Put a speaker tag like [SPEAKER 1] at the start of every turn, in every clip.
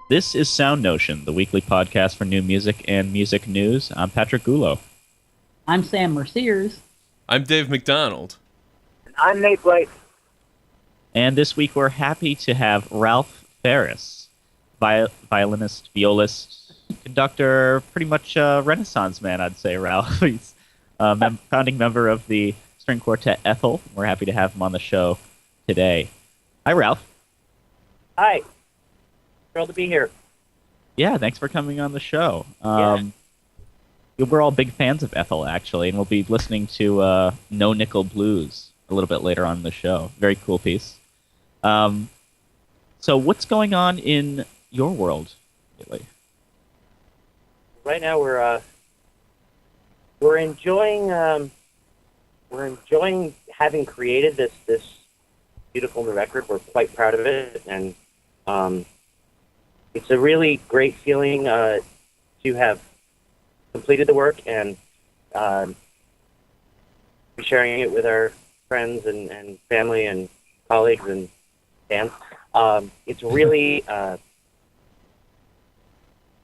[SPEAKER 1] This is SoundNotion, the weekly podcast for new music and music news. I'm Patrick Gulo.
[SPEAKER 2] I'm Sam Merciers.
[SPEAKER 3] I'm Dave McDonald.
[SPEAKER 4] And I'm Nate Blake.
[SPEAKER 1] And this week we're happy to have Ralph Farris, violinist, violist, conductor, pretty much a Renaissance man, I'd say, Ralph. He's a founding member of the string quartet ETHEL. We're happy to have him on the show today. Hi, Ralph.
[SPEAKER 4] Hi. Thrilled to be here.
[SPEAKER 1] Yeah, thanks for coming on the show.
[SPEAKER 4] Yeah.
[SPEAKER 1] We're all big fans of ETHEL, actually, and we'll be listening to No Nickel Blues a little bit later on in the show. Very cool piece. So what's going on in your world lately?
[SPEAKER 4] Right now we're enjoying having created this beautiful new record. We're quite proud of it, and it's a really great feeling to have completed the work and be sharing it with our friends and family and colleagues and fans. It's really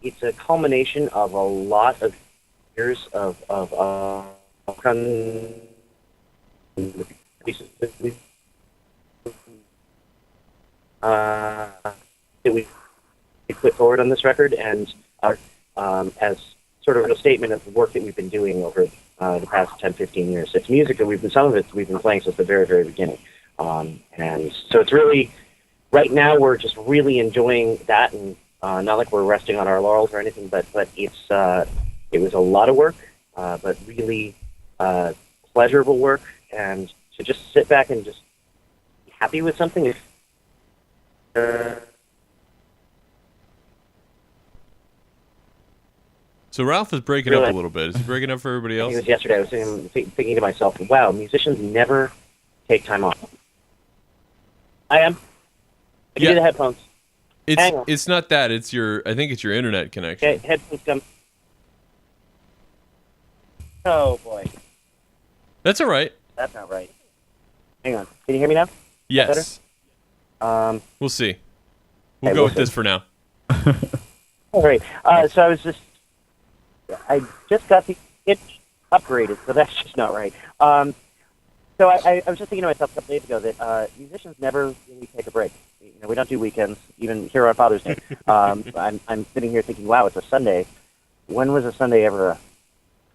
[SPEAKER 4] it's a culmination of a lot of years of that we put forward on this record, and as sort of a statement of the work that we've been doing over the past 10, 15 years. It's music that some of it we've been playing since the very, very beginning. And so it's really, right now we're just really enjoying that, and not like we're resting on our laurels or anything, but it was a lot of work, but really pleasurable work, and to just sit back and just be happy with something.
[SPEAKER 3] So Ralph is breaking up a little bit. Is he breaking up for everybody else?
[SPEAKER 4] I think it was yesterday. I was thinking to myself, wow, musicians never take time off. I am. I can do the headphones.
[SPEAKER 3] It's not that. I think it's your internet connection.
[SPEAKER 4] Okay, headphones come. Oh, boy.
[SPEAKER 3] That's all right.
[SPEAKER 4] That's not right. Hang on. Can you hear me now?
[SPEAKER 3] Yes. We'll see. We'll go with this for now.
[SPEAKER 4] All right. So I just got the itch upgraded, so that's just not right. So I was just thinking to myself a couple days ago that musicians never really take a break. We don't do weekends, even here on Father's Day. I'm sitting here thinking, wow, it's a Sunday. When was a Sunday ever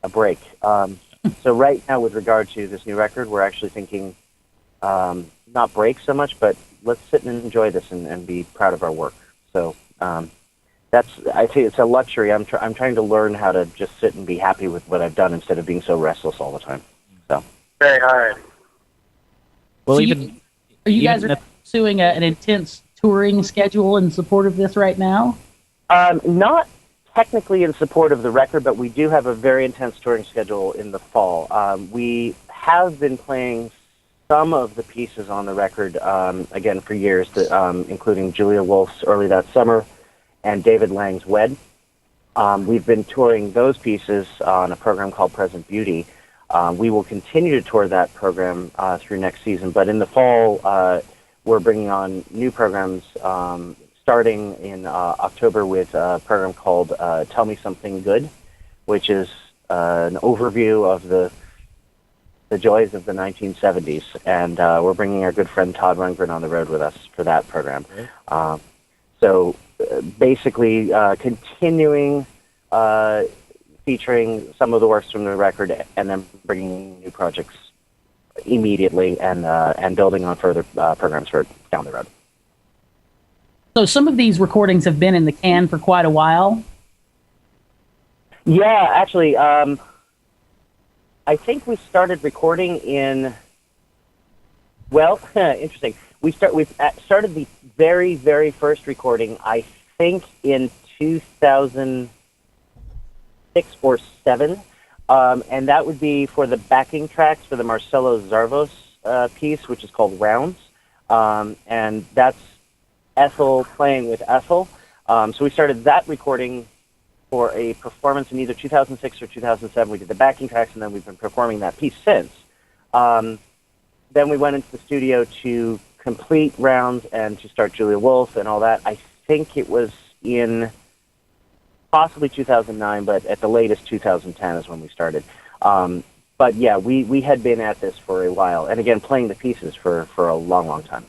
[SPEAKER 4] a break? So right now, with regard to this new record, we're actually thinking not break so much, but let's sit and enjoy this and be proud of our work. So I think it's a luxury. I'm trying to learn how to just sit and be happy with what I've done instead of being so restless all the time. So very hard.
[SPEAKER 1] Well,
[SPEAKER 2] So
[SPEAKER 1] are
[SPEAKER 2] you guys pursuing an intense touring schedule in support of this right now?
[SPEAKER 4] Not technically in support of the record, but we do have a very intense touring schedule in the fall. We have been playing some of the pieces on the record, again, for years, including Julia Wolf's Early That Summer and David Lang's Wed. We've been touring those pieces on a program called Present Beauty. We will continue to tour that program through next season, but in the fall, we're bringing on new programs, starting in October with a program called Tell Me Something Good, which is an overview of the joys of the 1970s, and we're bringing our good friend Todd Rundgren on the road with us for that program. So basically continuing featuring some of the works from the record, and then bringing new projects immediately, and building on further programs for down the road.
[SPEAKER 2] So some of these recordings have been in the can for quite a while.
[SPEAKER 4] Yeah, actually, I think we started recording in. Well, interesting. We started the very, very first recording, I think, in 2006 or 2007, and that would be for the backing tracks for the Marcelo Zarvos piece, which is called Rounds, and that's ETHEL playing with ETHEL. So we started that recording for a performance in either 2006 or 2007. We did the backing tracks, and then we've been performing that piece since. Then we went into the studio to complete rounds and to start Julia Wolf and all that, I think it was in possibly 2009, but at the latest 2010 is when we started. But yeah, we had been at this for a while, and again, playing the pieces for a long, long time.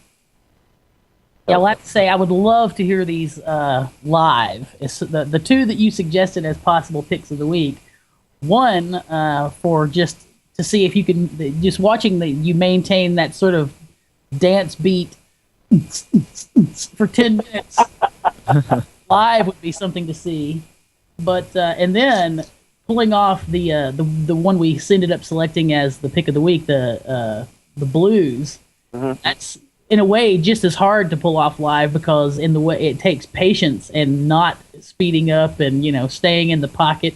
[SPEAKER 2] Yeah, I'll have to say I would love to hear these live. It's the two that you suggested as possible picks of the week. One for just to see if you can just watching you maintain that sort of dance beat for 10 minutes live would be something to see. But and then pulling off the one we ended up selecting as the pick of the week, the blues. Mm-hmm. That's in a way just as hard to pull off live because in the way it takes patience and not speeding up and staying in the pocket.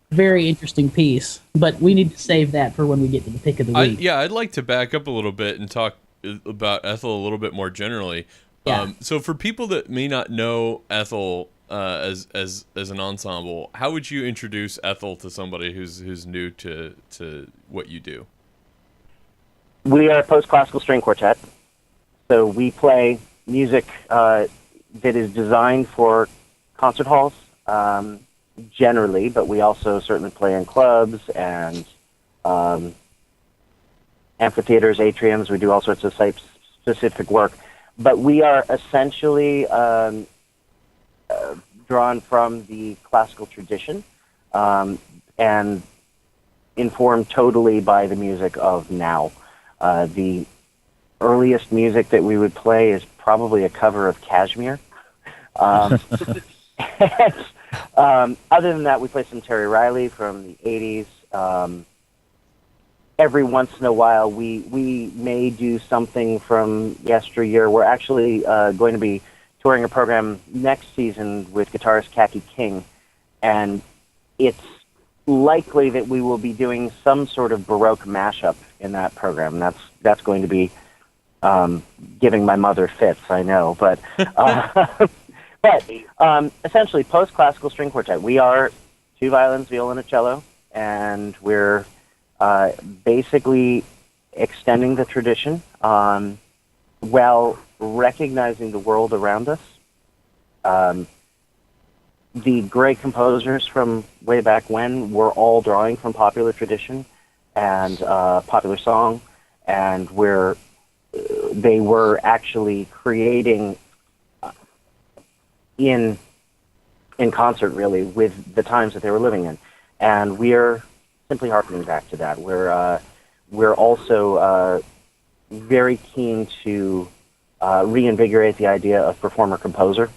[SPEAKER 2] Very interesting piece, but we need to save that for when we get to the pick of the week.
[SPEAKER 3] I'd like to back up a little bit and talk about ETHEL a little bit more generally.
[SPEAKER 2] Yeah.
[SPEAKER 3] So for people that may not know ETHEL as an ensemble, how would you introduce ETHEL to somebody who's new to what you do?
[SPEAKER 4] We are a post-classical string quartet, so we play music that is designed for concert halls. Generally, but we also certainly play in clubs and amphitheaters, atriums. We do all sorts of site-specific work. But we are essentially drawn from the classical tradition and informed totally by the music of now. The earliest music that we would play is probably a cover of Kashmir. Other than that, we play some Terry Riley from the 80s. Every once in a while, we may do something from yesteryear. We're actually going to be touring a program next season with guitarist Kathy King, and it's likely that we will be doing some sort of Baroque mashup in that program. That's going to be giving my mother fits, I know, but... But essentially, post-classical string quartet. We are 2 violins, viola, and a cello, and we're basically extending the tradition while recognizing the world around us. The great composers from way back when were all drawing from popular tradition and popular song, and they were actually creating in concert, really, with the times that they were living in, and we're simply harkening back to that. We're also very keen to reinvigorate the idea of performer-composer.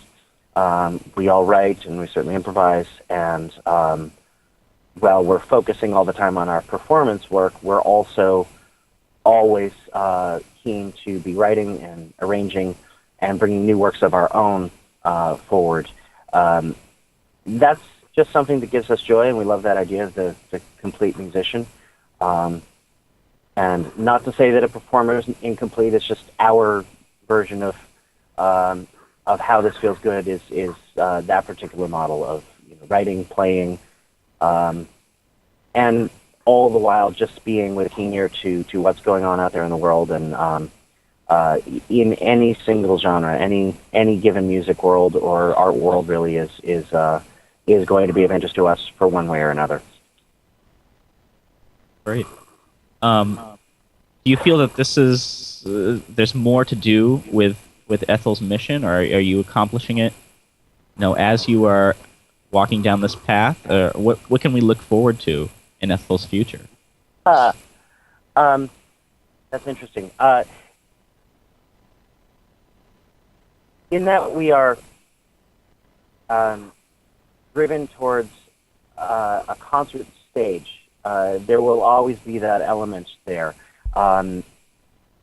[SPEAKER 4] We all write, and we certainly improvise, and while we're focusing all the time on our performance work, we're also always keen to be writing and arranging and bringing new works of our own forward. That's just something that gives us joy, and we love that idea of the complete musician. And not to say that a performer is incomplete, it's just our version of how this feels good is that particular model of writing, playing, and all the while just being with a keen ear to what's going on out there in the world, and in any single genre, any given music world or art world really is going to be of interest to us for one way or another.
[SPEAKER 1] Great. Do you feel that this is there's more to do with ETHEL's mission, or are you accomplishing it? As you are walking down this path, what can we look forward to in ETHEL's future?
[SPEAKER 4] That's interesting. In that we are driven towards a concert stage, there will always be that element there.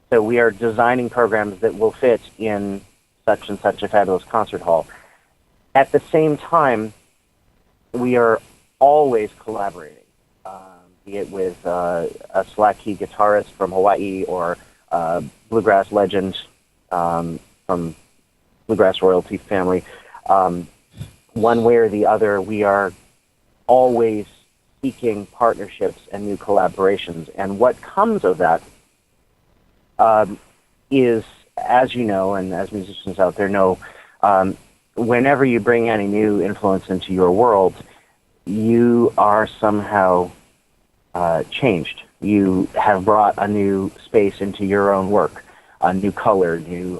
[SPEAKER 4] So we are designing programs that will fit in such and such a fabulous concert hall. At the same time, we are always collaborating, be it with a slack key guitarist from Hawaii or a bluegrass legend from bluegrass royalty family. One way or the other, we are always seeking partnerships and new collaborations. And what comes of that is as you know, and as musicians out there know, whenever you bring any new influence into your world, you are somehow changed. You have brought a new space into your own work, a new color, new,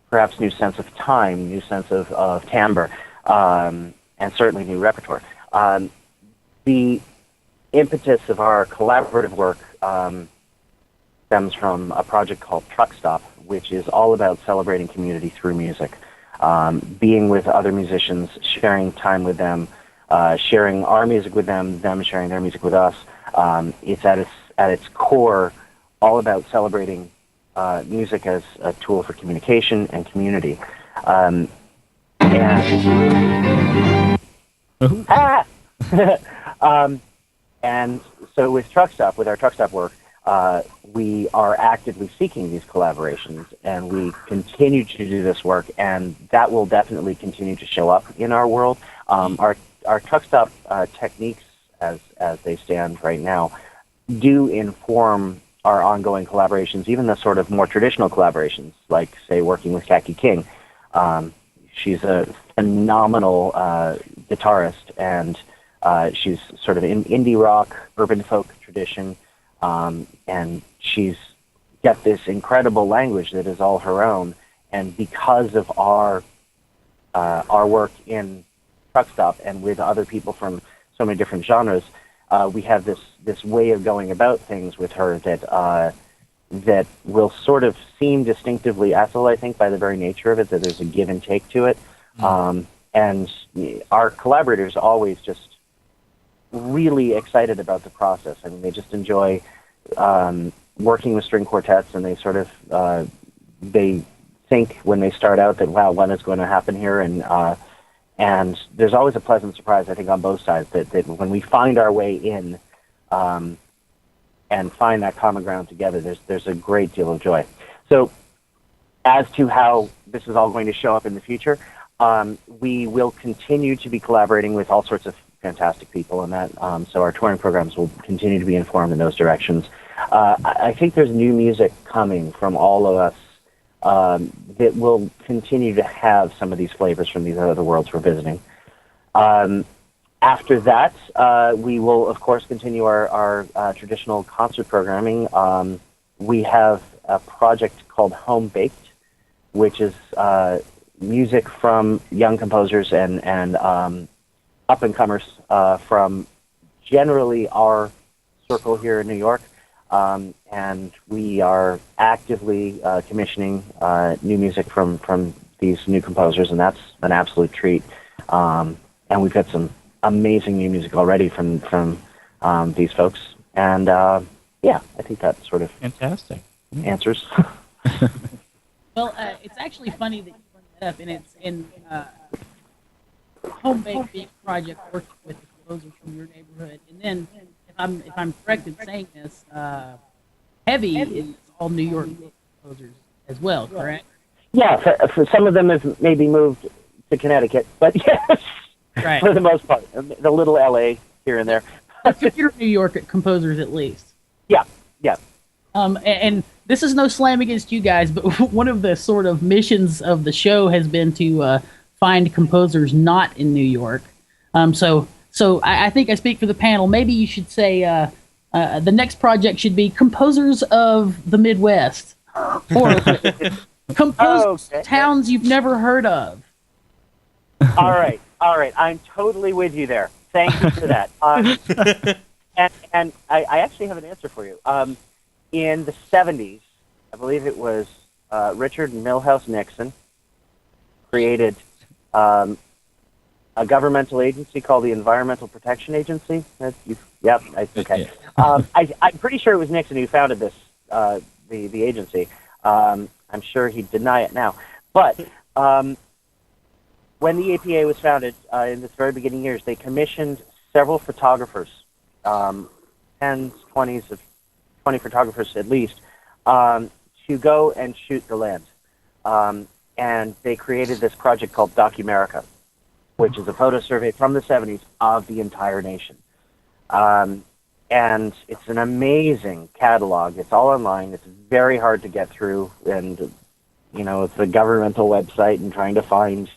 [SPEAKER 4] perhaps new sense of time, new sense of timbre, and certainly new repertoire. The impetus of our collaborative work stems from a project called Truck Stop, which is all about celebrating community through music, being with other musicians, sharing time with them, sharing our music with them, them sharing their music with us. It's at its core all about celebrating music as a tool for communication and community. And and so with Truck Stop, with our Truck Stop work, we are actively seeking these collaborations, and we continue to do this work, and that will definitely continue to show up in our world. Our Truck Stop techniques, as they stand right now, do inform our ongoing collaborations, even the sort of more traditional collaborations, like, say, working with Kaki King. She's a phenomenal guitarist, and she's sort of in indie rock, urban folk tradition, and she's got this incredible language that is all her own. And because of our work in Truck Stop and with other people from so many different genres, we have this way of going about things with her that will sort of seem distinctively ETHEL, I think, by the very nature of it, that there's a give and take to it. And our collaborators always just really excited about the process. I mean, they just enjoy working with string quartets, and they sort of they think when they start out that, wow, when is going to happen here? And there's always a pleasant surprise, I think, on both sides, that when we find our way in and find that common ground together, there's a great deal of joy. So as to how this is all going to show up in the future, we will continue to be collaborating with all sorts of fantastic people, and that so our touring programs will continue to be informed in those directions. I think there's new music coming from all of us that will continue to have some of these flavors from these other worlds we're visiting. After that, we will, of course, continue our traditional concert programming. We have a project called Home Baked, which is music from young composers and up-and-comers from generally our circle here in New York. And we are actively commissioning new music from these new composers, and that's an absolute treat. And we've got some amazing new music already from these folks. And yeah, I think that sort of
[SPEAKER 1] Fantastic.
[SPEAKER 4] answers.
[SPEAKER 2] Well, it's actually funny that you bring that up, and it's in Home Baked project working with the composers from your neighborhood, and then if I'm correct in saying this, Heavy is all New York composers as well, correct? Yeah,
[SPEAKER 4] for some of them have maybe moved to Connecticut, but yes, right. For the most part, the little LA here and there.
[SPEAKER 2] You're New York composers at least.
[SPEAKER 4] Yeah, yeah.
[SPEAKER 2] And this is no slam against you guys, but one of the sort of missions of the show has been to find composers not in New York. So I think I speak for the panel. Maybe you should say the next project should be Composers of the Midwest, or composers towns you've never heard of.
[SPEAKER 4] All right. I'm totally with you there. Thank you for that. And I actually have an answer for you. In the 70s, I believe it was Richard Milhouse Nixon created a governmental agency called the Environmental Protection Agency. Okay. I'm pretty sure it was Nixon who founded this, the agency. I'm sure he'd deny it now. But when the APA was founded in the very beginning years, they commissioned several photographers, 10s, 20s, 20 photographers at least, to go and shoot the land. And they created this project called Documerica, which is a photo survey from the 70s of the entire nation. And it's an amazing catalog. It's all online. It's very hard to get through, and it's a governmental website and trying to find,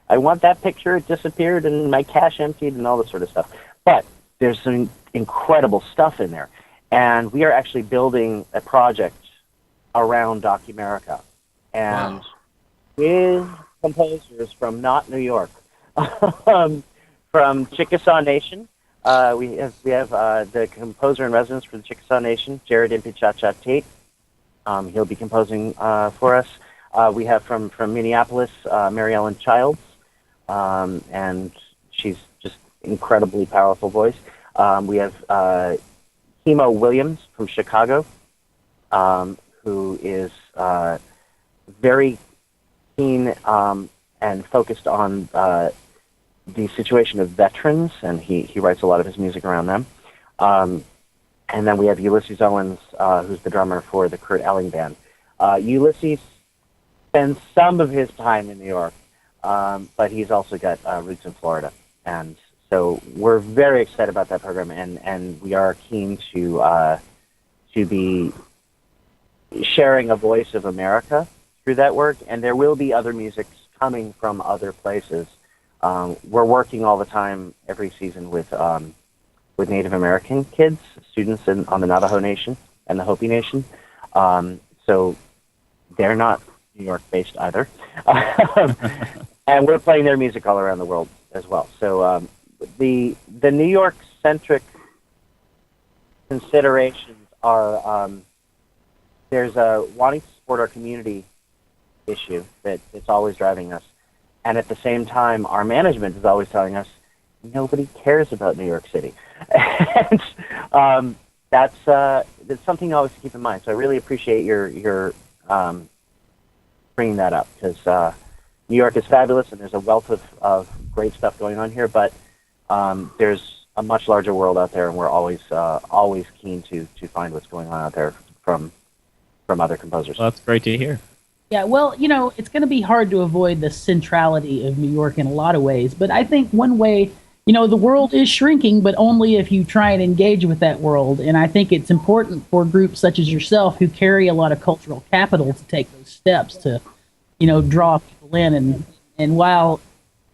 [SPEAKER 4] I want that picture, it disappeared and my cache emptied and all this sort of stuff. But there's some incredible stuff in there. And we are actually building a project around Documerica. And with composers from not New York, from Chickasaw Nation. We have the composer in residence for the Chickasaw Nation, Jared Impichacha Tate. He'll be composing for us. We have from Minneapolis, Mary Ellen Childs, and she's just incredibly powerful voice. We have Hemo Williams from Chicago, who is very keen and focused on the situation of veterans, and he writes a lot of his music around them. And then we have Ulysses Owens, who's the drummer for the Kurt Elling Band. Ulysses spends some of his time in New York, but he's also got roots in Florida. And so we're very excited about that program, and we are keen to be sharing a voice of America through that work. And there will be other music coming from other places. We're working all the time, every season, with Native American kids, students on the Navajo Nation and the Hopi Nation. So they're not New York-based either. And we're playing their music all around the world as well. So the New York-centric considerations are, there's a wanting to support our community issue that's always driving us. And at the same time, our management is always telling us, nobody cares about New York City. And that's something always to keep in mind. So I really appreciate your bringing that up, because New York is fabulous, and there's a wealth of great stuff going on here, but there's a much larger world out there, and we're always keen to find what's going on out there from other composers.
[SPEAKER 1] Well, that's great to hear.
[SPEAKER 2] Yeah, well, it's going to be hard to avoid the centrality of New York in a lot of ways, but I think one way, the world is shrinking, but only if you try and engage with that world, and I think it's important for groups such as yourself who carry a lot of cultural capital to take those steps to, draw people in, and while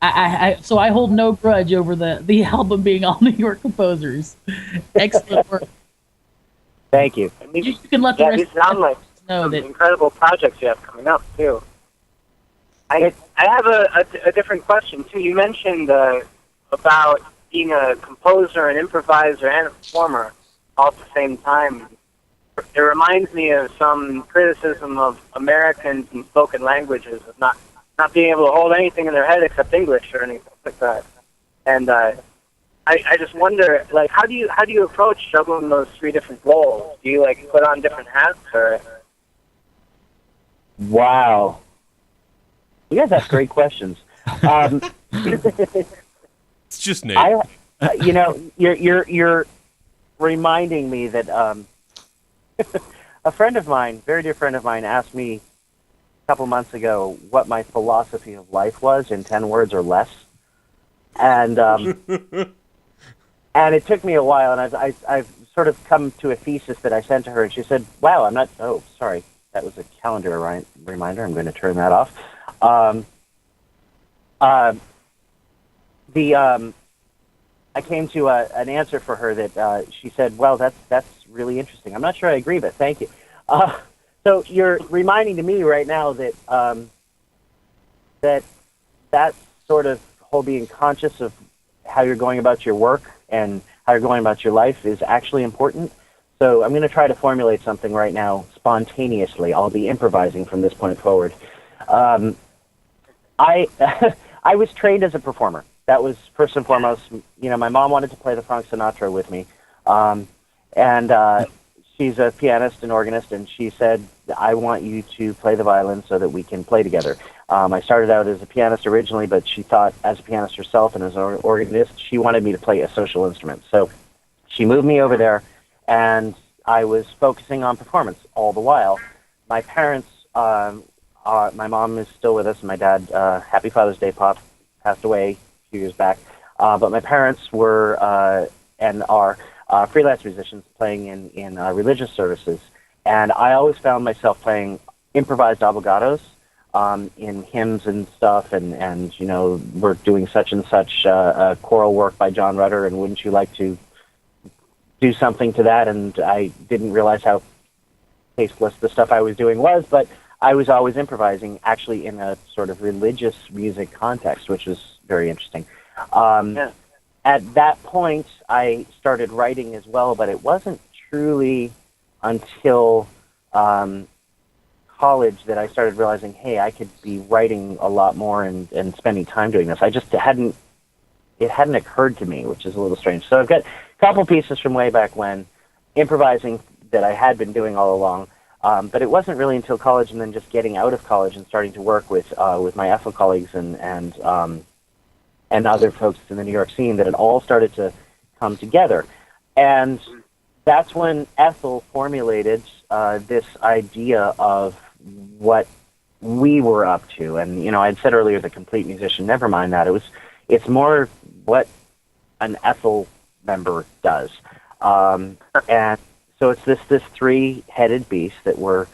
[SPEAKER 2] I hold no grudge over the album being all New York composers. Excellent work.
[SPEAKER 4] Thank you.
[SPEAKER 2] You can let the rest
[SPEAKER 5] these sound like
[SPEAKER 2] know that
[SPEAKER 5] incredible projects you have coming up too. I have a different question too. You mentioned about being a composer, an improviser, and a performer all at the same time. It reminds me of some criticism of Americans in spoken languages of not being able to hold anything in their head except English or anything like that. And I just wonder, like, how do you approach juggling those three different roles? Do you put on different hats or?
[SPEAKER 4] Wow. You guys ask great questions.
[SPEAKER 3] It's just Nate.
[SPEAKER 4] You're reminding me that a friend of mine, very dear friend of mine, asked me a couple months ago what my philosophy of life was in 10 words or less, and and it took me a while, and I've sort of come to a thesis that I sent to her, and she said, "Wow, I'm not." Oh, sorry. That was a calendar reminder. I'm going to turn that off. I came to an answer for her that she said, "Well, that's really interesting. I'm not sure I agree, but thank you." So you're reminding to me right now that that sort of whole being conscious of how you're going about your work and how you're going about your life is actually important. So I'm going to try to formulate something right now spontaneously. I'll be improvising from this point forward. I was trained as a performer. That was first and foremost. My mom wanted to play the Frank Sinatra with me, and she's a pianist and organist, and she said, "I want you to play the violin so that we can play together." I started out as a pianist originally, but she thought, as a pianist herself and as an organist, she wanted me to play a social instrument. So she moved me over there, and I was focusing on performance all the while. My parents, my mom is still with us, and my dad, Happy Father's Day, Pop, passed away a few years back. But my parents were and are freelance musicians playing in religious services. And I always found myself playing improvised obligatos in hymns and stuff, and we're doing such and such choral work by John Rutter, and wouldn't you like to do something to that? And I didn't realize how tasteless the stuff I was doing was, but I was always improvising, actually in a sort of religious music context, which was very interesting.
[SPEAKER 5] Yeah.
[SPEAKER 4] At that point, I started writing as well, but it wasn't truly until college that I started realizing, hey, I could be writing a lot more and spending time doing this. It hadn't occurred to me, which is a little strange. So I've got a couple pieces from way back when, improvising that I had been doing all along, but it wasn't really until college, and then just getting out of college and starting to work with my ETHEL colleagues and other folks in the New York scene that it all started to come together. And that's when ETHEL formulated this idea of what we were up to. And, I'd said earlier, the complete musician, never mind that. It's more what an ETHEL member does. And so it's this three-headed beast that we're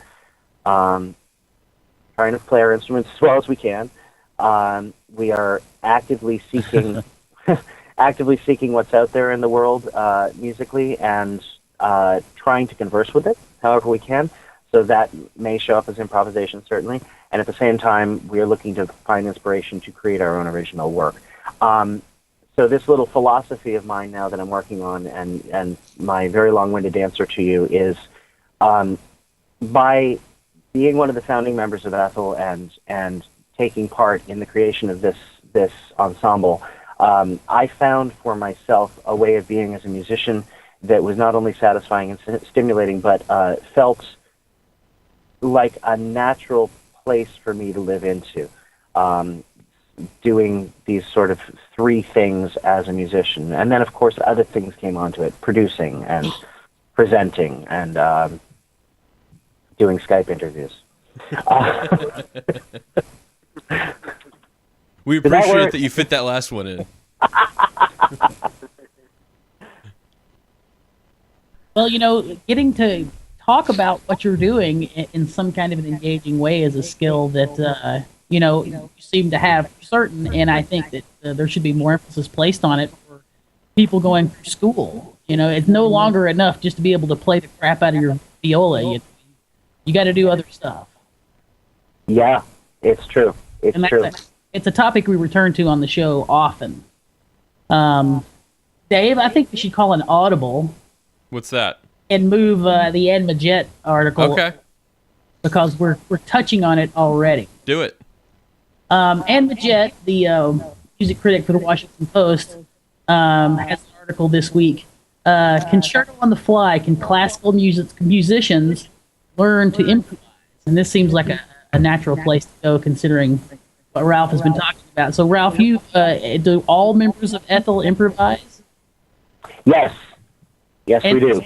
[SPEAKER 4] trying to play our instruments as well as we can. We are actively seeking what's out there in the world musically, and trying to converse with it however we can. So that may show up as improvisation, certainly. And at the same time, we are looking to find inspiration to create our own original work. So this little philosophy of mine now that I'm working on, and my very long-winded answer to you is, by being one of the founding members of ETHEL and taking part in the creation of this ensemble, I found for myself a way of being as a musician that was not only satisfying and stimulating, but felt like a natural place for me to live into, doing these sort of three things as a musician. And then, of course, other things came onto it, producing and presenting and doing Skype interviews.
[SPEAKER 3] We appreciate that you fit that last one in.
[SPEAKER 2] Well, getting to talk about what you're doing in some kind of an engaging way is a skill that, you seem to have certain, and I think that there should be more emphasis placed on it for people going through school. It's no longer enough just to be able to play the crap out of your viola. You got to do other stuff.
[SPEAKER 4] Yeah, it's true. It's true.
[SPEAKER 2] It's a topic we return to on the show often. Dave, I think we should call an audible.
[SPEAKER 3] What's that?
[SPEAKER 2] And move the Ed Majette article.
[SPEAKER 3] Okay.
[SPEAKER 2] Because we're touching on it already.
[SPEAKER 3] Do it.
[SPEAKER 2] Ed Majette, the music critic for the Washington Post, has an article this week. Concerto on the Fly: Can Classical Musicians Learn to Improvise? And this seems like a natural place to go, considering what Ralph has been talking about. So, Ralph, do all members of ETHEL improvise?
[SPEAKER 4] Yes. Yes, we do.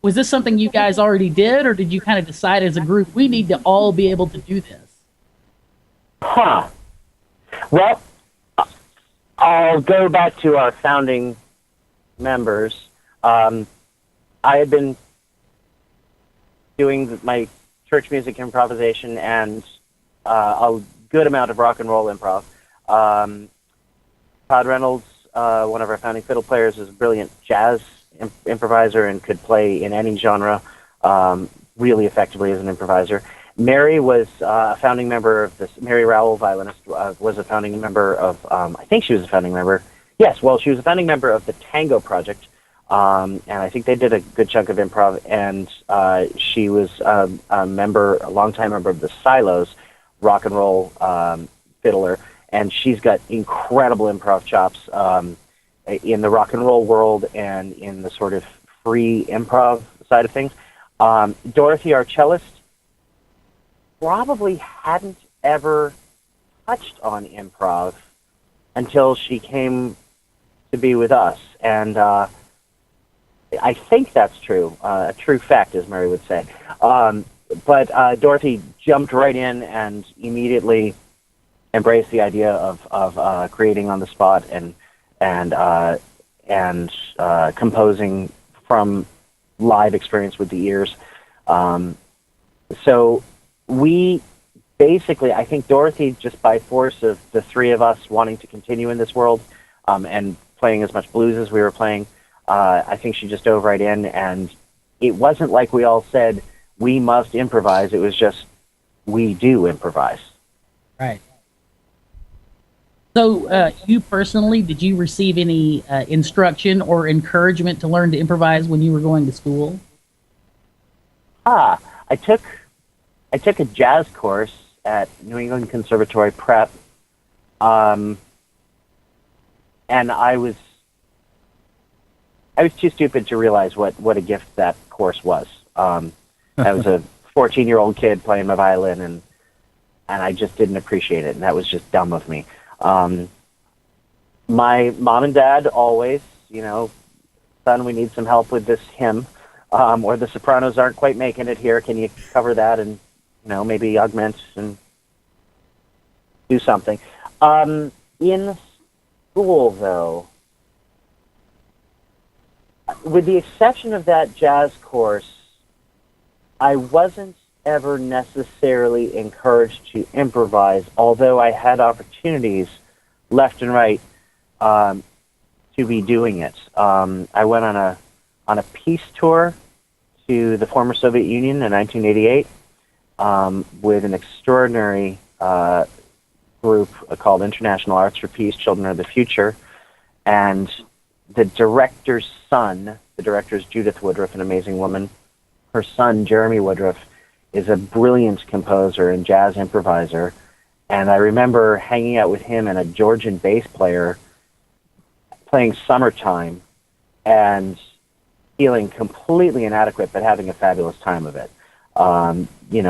[SPEAKER 2] Was this something you guys already did, or did you kind of decide as a group, we need to all be able to do this?
[SPEAKER 4] Huh. Well, I'll go back to our founding members. I had been doing my church music improvisation and a good amount of rock and roll improv. Todd Reynolds, one of our founding fiddle players, is a brilliant jazz improviser and could play in any genre really effectively as an improviser. Mary was a founding member of this. Mary Rowell, violinist, was a founding member of. I think she was a founding member. Yes, well, she was a founding member of the Tango Project, and I think they did a good chunk of improv. And she was a longtime member of the Silos, rock and roll fiddler, and she's got incredible improv chops in the rock and roll world and in the sort of free improv side of things. Dorothy, our cellist, probably hadn't ever touched on improv until she came to be with us. And I think that's true, a true fact, as Mary would say. But Dorothy jumped right in and immediately embraced the idea of creating on the spot and composing from live experience with the ears. So we basically, I think Dorothy, just by force of the three of us wanting to continue in this world, and playing as much blues as we were playing, I think she just dove right in, and it wasn't like we all said, we must improvise. It was just, we do improvise.
[SPEAKER 2] Right. So, you personally, did you receive any instruction or encouragement to learn to improvise when you were going to school?
[SPEAKER 4] I took a jazz course at New England Conservatory Prep, and I was too stupid to realize what a gift that course was. I was a 14-year-old kid playing my violin, and I just didn't appreciate it, and that was just dumb of me. My mom and dad always, son, we need some help with this hymn, or the sopranos aren't quite making it here. Can you cover that and, maybe augment and do something? In school, though, with the exception of that jazz course, I wasn't ever necessarily encouraged to improvise, although I had opportunities left and right to be doing it. I went on a peace tour to the former Soviet Union in 1988 with an extraordinary group called International Arts for Peace, Children of the Future, and the director's son, the director is Judith Woodruff, an amazing woman. Her son, Jeremy Woodruff, is a brilliant composer and jazz improviser, and I remember hanging out with him and a Georgian bass player playing Summertime and feeling completely inadequate but having a fabulous time of it.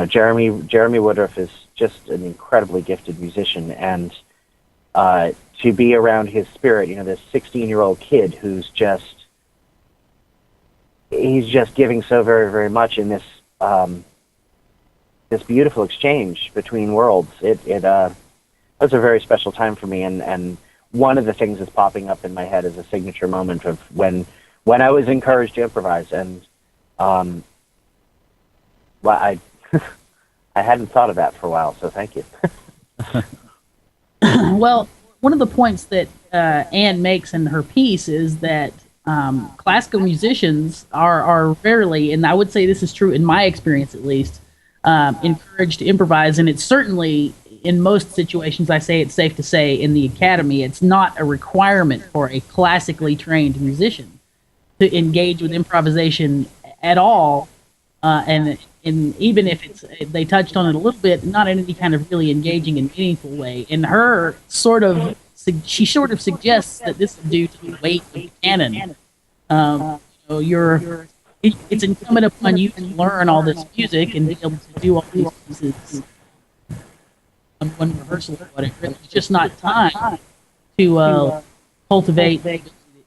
[SPEAKER 4] Jeremy Woodruff is just an incredibly gifted musician, and to be around his spirit, this 16-year-old kid who's he's just giving so very, very much in this this beautiful exchange between worlds. It was a very special time for me, and one of the things that's popping up in my head is a signature moment of when I was encouraged to improvise, and I hadn't thought of that for a while, so thank you.
[SPEAKER 2] Well, one of the points that Anne makes in her piece is that classical musicians are rarely, and I would say this is true in my experience at least, encouraged to improvise, and it's certainly, in most situations, I say it's safe to say, in the academy, it's not a requirement for a classically trained musician to engage with improvisation at all, and even if they touched on it a little bit, not in any kind of really engaging and meaningful way. And her she sort of suggests that this is due to the weight of the canon. It's incumbent upon you to learn all this music and be able to do all these pieces on one rehearsal or whatever. It's just not time to cultivate,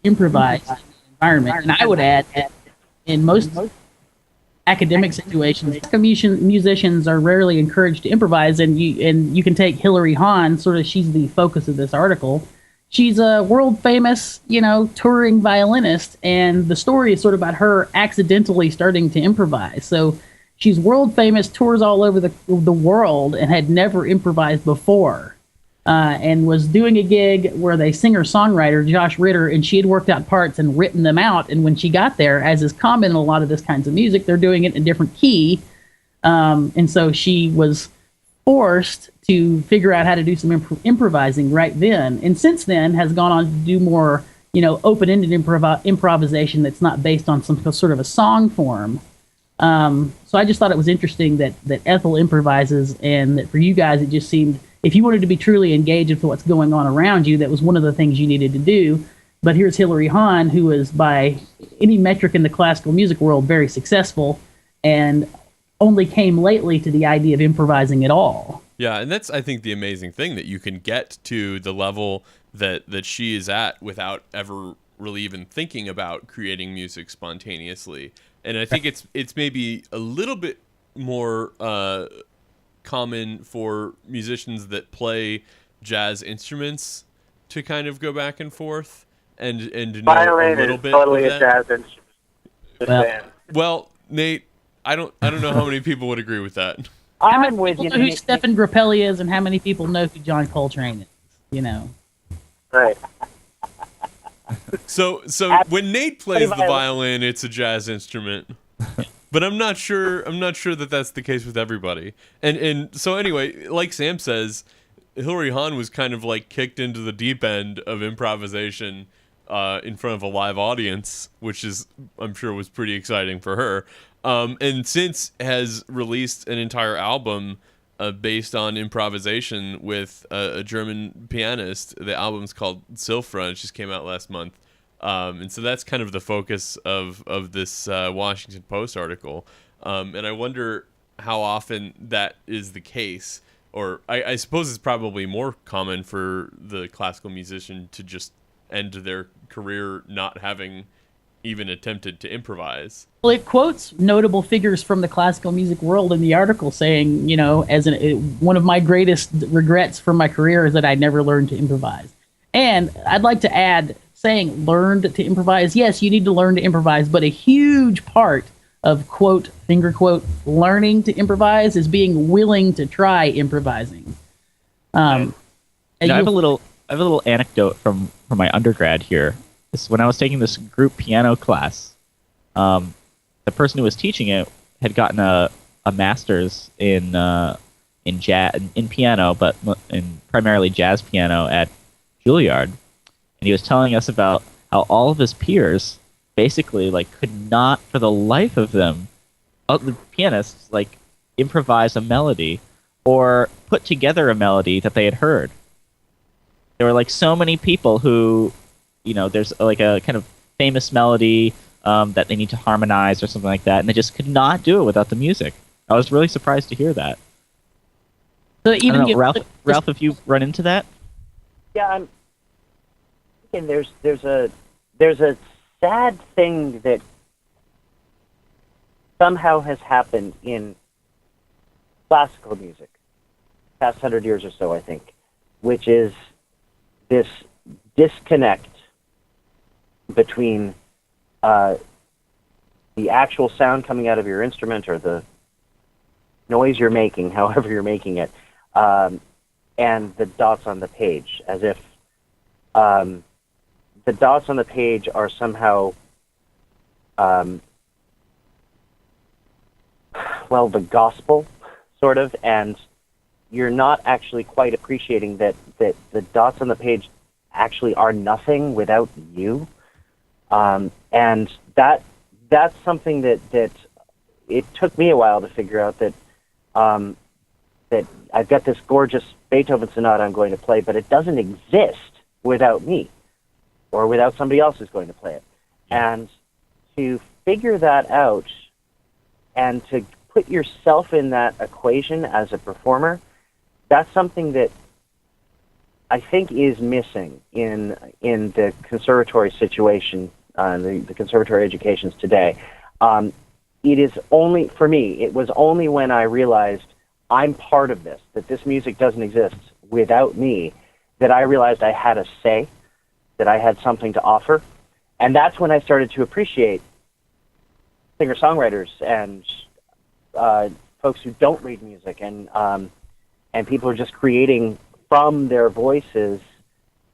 [SPEAKER 2] improvise environment. And I would add that in most academic situations, musicians are rarely encouraged to improvise, and you can take Hilary Hahn, sort of, she's the focus of this article. She's a world famous, touring violinist, and the story is sort of about her accidentally starting to improvise. So she's world famous, tours all over the world, and had never improvised before, and was doing a gig where the singer-songwriter, Josh Ritter, and she had worked out parts and written them out, and when she got there, as is common in a lot of this kinds of music, they're doing it in a different key, and so she was forced to figure out how to do some improvising right then, and since then has gone on to do more, open-ended improvisation that's not based on some sort of a song form. So I just thought it was interesting that Ethel improvises, and that for you guys it just seemed, if you wanted to be truly engaged with what's going on around you, that was one of the things you needed to do. But here's Hilary Hahn, who is, by any metric in the classical music world, very successful, and only came lately to the idea of improvising at all.
[SPEAKER 3] Yeah, and that's, I think, the amazing thing, that you can get to the level that she is at without ever really even thinking about creating music spontaneously. And I think it's maybe a little bit more common for musicians that play jazz instruments to kind of go back and forth and know
[SPEAKER 5] Violin
[SPEAKER 3] a little
[SPEAKER 5] is
[SPEAKER 3] bit
[SPEAKER 5] totally
[SPEAKER 3] of
[SPEAKER 5] a
[SPEAKER 3] that.
[SPEAKER 5] jazz instrument.
[SPEAKER 3] Well, Nate, I don't know how many people would agree with that.
[SPEAKER 2] How many
[SPEAKER 4] I'm with
[SPEAKER 2] people
[SPEAKER 4] you.
[SPEAKER 2] know who
[SPEAKER 4] Nick.
[SPEAKER 2] Stephen Grappelli is, and how many people know who John Coltrane is? You know.
[SPEAKER 5] Right.
[SPEAKER 3] So when Nate plays the violin, it's a jazz instrument. But I'm not sure that that's the case with everybody. And so anyway, like Sam says, Hilary Hahn was kind of like kicked into the deep end of improvisation in front of a live audience, which is, I'm sure, was pretty exciting for her. And since has released an entire album based on improvisation with a German pianist. The album's called Silfra, and it just came out last month. And so that's kind of the focus of this Washington Post article. And I wonder how often that is the case. Or I suppose it's probably more common for the classical musician to just end their career not having even attempted to improvise.
[SPEAKER 2] Well, it quotes notable figures from the classical music world in the article saying, you know, one of my greatest regrets from my career is that I never learned to improvise. And I'd like to add, saying learned to improvise, yes, you need to learn to improvise, but a huge part of, quote, finger quote, learning to improvise is being willing to try improvising.
[SPEAKER 1] I have a little anecdote from my undergrad here. When I was taking this group piano class, the person who was teaching it had gotten a master's in piano, but in primarily jazz piano at Juilliard, and he was telling us about how all of his peers basically could not for the life of them, the pianists, improvise a melody or put together a melody that they had heard. There were so many people who, there's a kind of famous melody that they need to harmonize or something like that, and they just could not do it without the music. I was really surprised to hear that.
[SPEAKER 2] So even
[SPEAKER 1] I don't know, Ralph, have you run into that?
[SPEAKER 4] Yeah, I'm thinking there's a sad thing that somehow has happened in classical music past 100 years or so, I think, which is this disconnect between the actual sound coming out of your instrument or the noise you're making, however you're making it, and the dots on the page, as if the dots on the page are somehow, the gospel, sort of, and you're not actually quite appreciating that the dots on the page actually are nothing without you. And that's something that it took me a while to figure out, that that I've got this gorgeous Beethoven sonata I'm going to play, but it doesn't exist without me or without somebody else who's going to play it. And to figure that out and to put yourself in that equation as a performer, that's something that I think is missing in the conservatory situation, the conservatory educations today. It is only, for me, it was only when I realized I'm part of this, that this music doesn't exist without me, that I realized I had a say, that I had something to offer. And that's when I started to appreciate singer-songwriters and folks who don't read music, and people are just creating from their voices,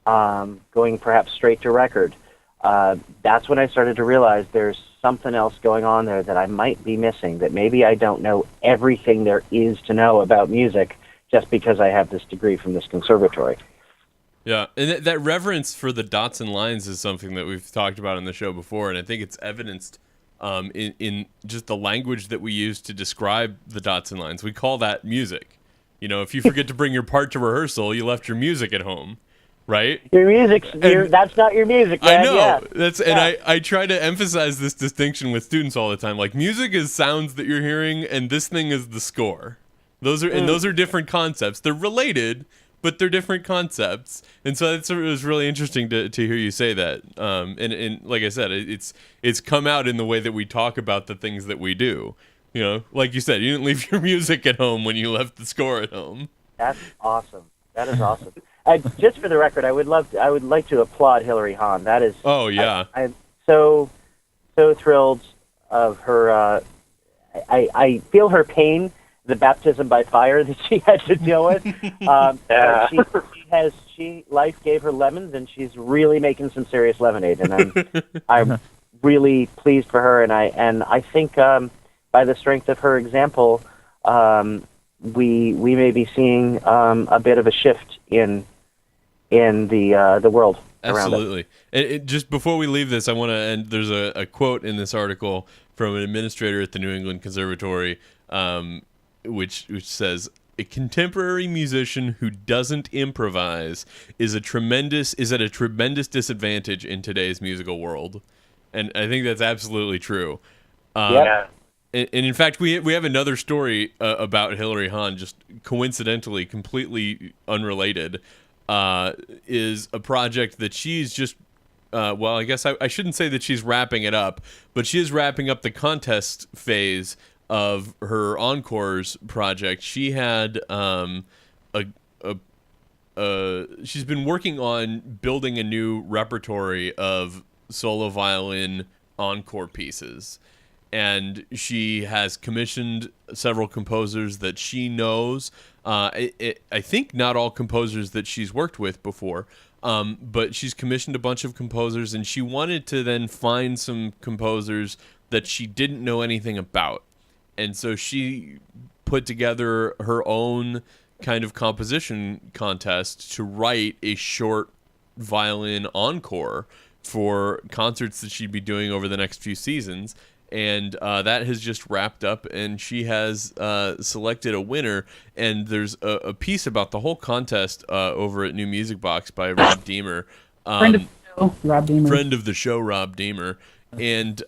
[SPEAKER 4] going perhaps straight to record. That's when I started to realize there's something else going on there that I might be missing, that maybe I don't know everything there is to know about music just because I have this degree from this conservatory.
[SPEAKER 3] Yeah, and that reverence for the dots and lines is something that we've talked about on the show before, and I think it's evidenced in just the language that we use to describe the dots and lines. We call that music. If you forget to bring your part to rehearsal, you left your music at home. Right?
[SPEAKER 4] Your music's that's not your music, man.
[SPEAKER 3] I know.
[SPEAKER 4] Yeah.
[SPEAKER 3] And I try to emphasize this distinction with students all the time. Music is sounds that you're hearing, and this thing is the score. Those are different concepts. They're related, but they're different concepts. And so it was really interesting to hear you say that. And like I said, it's come out in the way that we talk about the things that we do. Like you said, you didn't leave your music at home when you left the score at home.
[SPEAKER 4] That's awesome. That is awesome. Just for the record, I would like to applaud Hilary Hahn. That is.
[SPEAKER 3] Oh yeah.
[SPEAKER 4] I'm so thrilled of her. I feel her pain the baptism by fire that she had to deal with.
[SPEAKER 5] Yeah.
[SPEAKER 4] Life gave her lemons, and she's really making some serious lemonade, and I'm really pleased for her, and I think by the strength of her example, we may be seeing a bit of a shift in the world around us.
[SPEAKER 3] Absolutely. And just before we leave this, I want to end. There's a quote in this article from an administrator at the New England Conservatory, which says, "A contemporary musician who doesn't improvise is at a tremendous disadvantage in today's musical world." And I think that's absolutely true.
[SPEAKER 5] Yeah.
[SPEAKER 3] And in fact, we have another story about Hilary Hahn, just coincidentally, completely unrelated, is a project that she's just, well, I guess I shouldn't say that she's wrapping it up, but she is wrapping up the contest phase of her Encores project. She had she's been working on building a new repertory of solo violin encore pieces. And she has commissioned several composers that she knows. I think not all composers that she's worked with before, but she's commissioned a bunch of composers, and she wanted to then find some composers that she didn't know anything about. And so she put together her own kind of composition contest to write a short violin encore for concerts that she'd be doing over the next few seasons. And that has just wrapped up, and she has selected a winner. And there's a piece about the whole contest over at New Music Box by Rob Deemer.
[SPEAKER 2] Friend of the show, Rob Deemer.
[SPEAKER 3] Friend of the show, Rob Deemer. And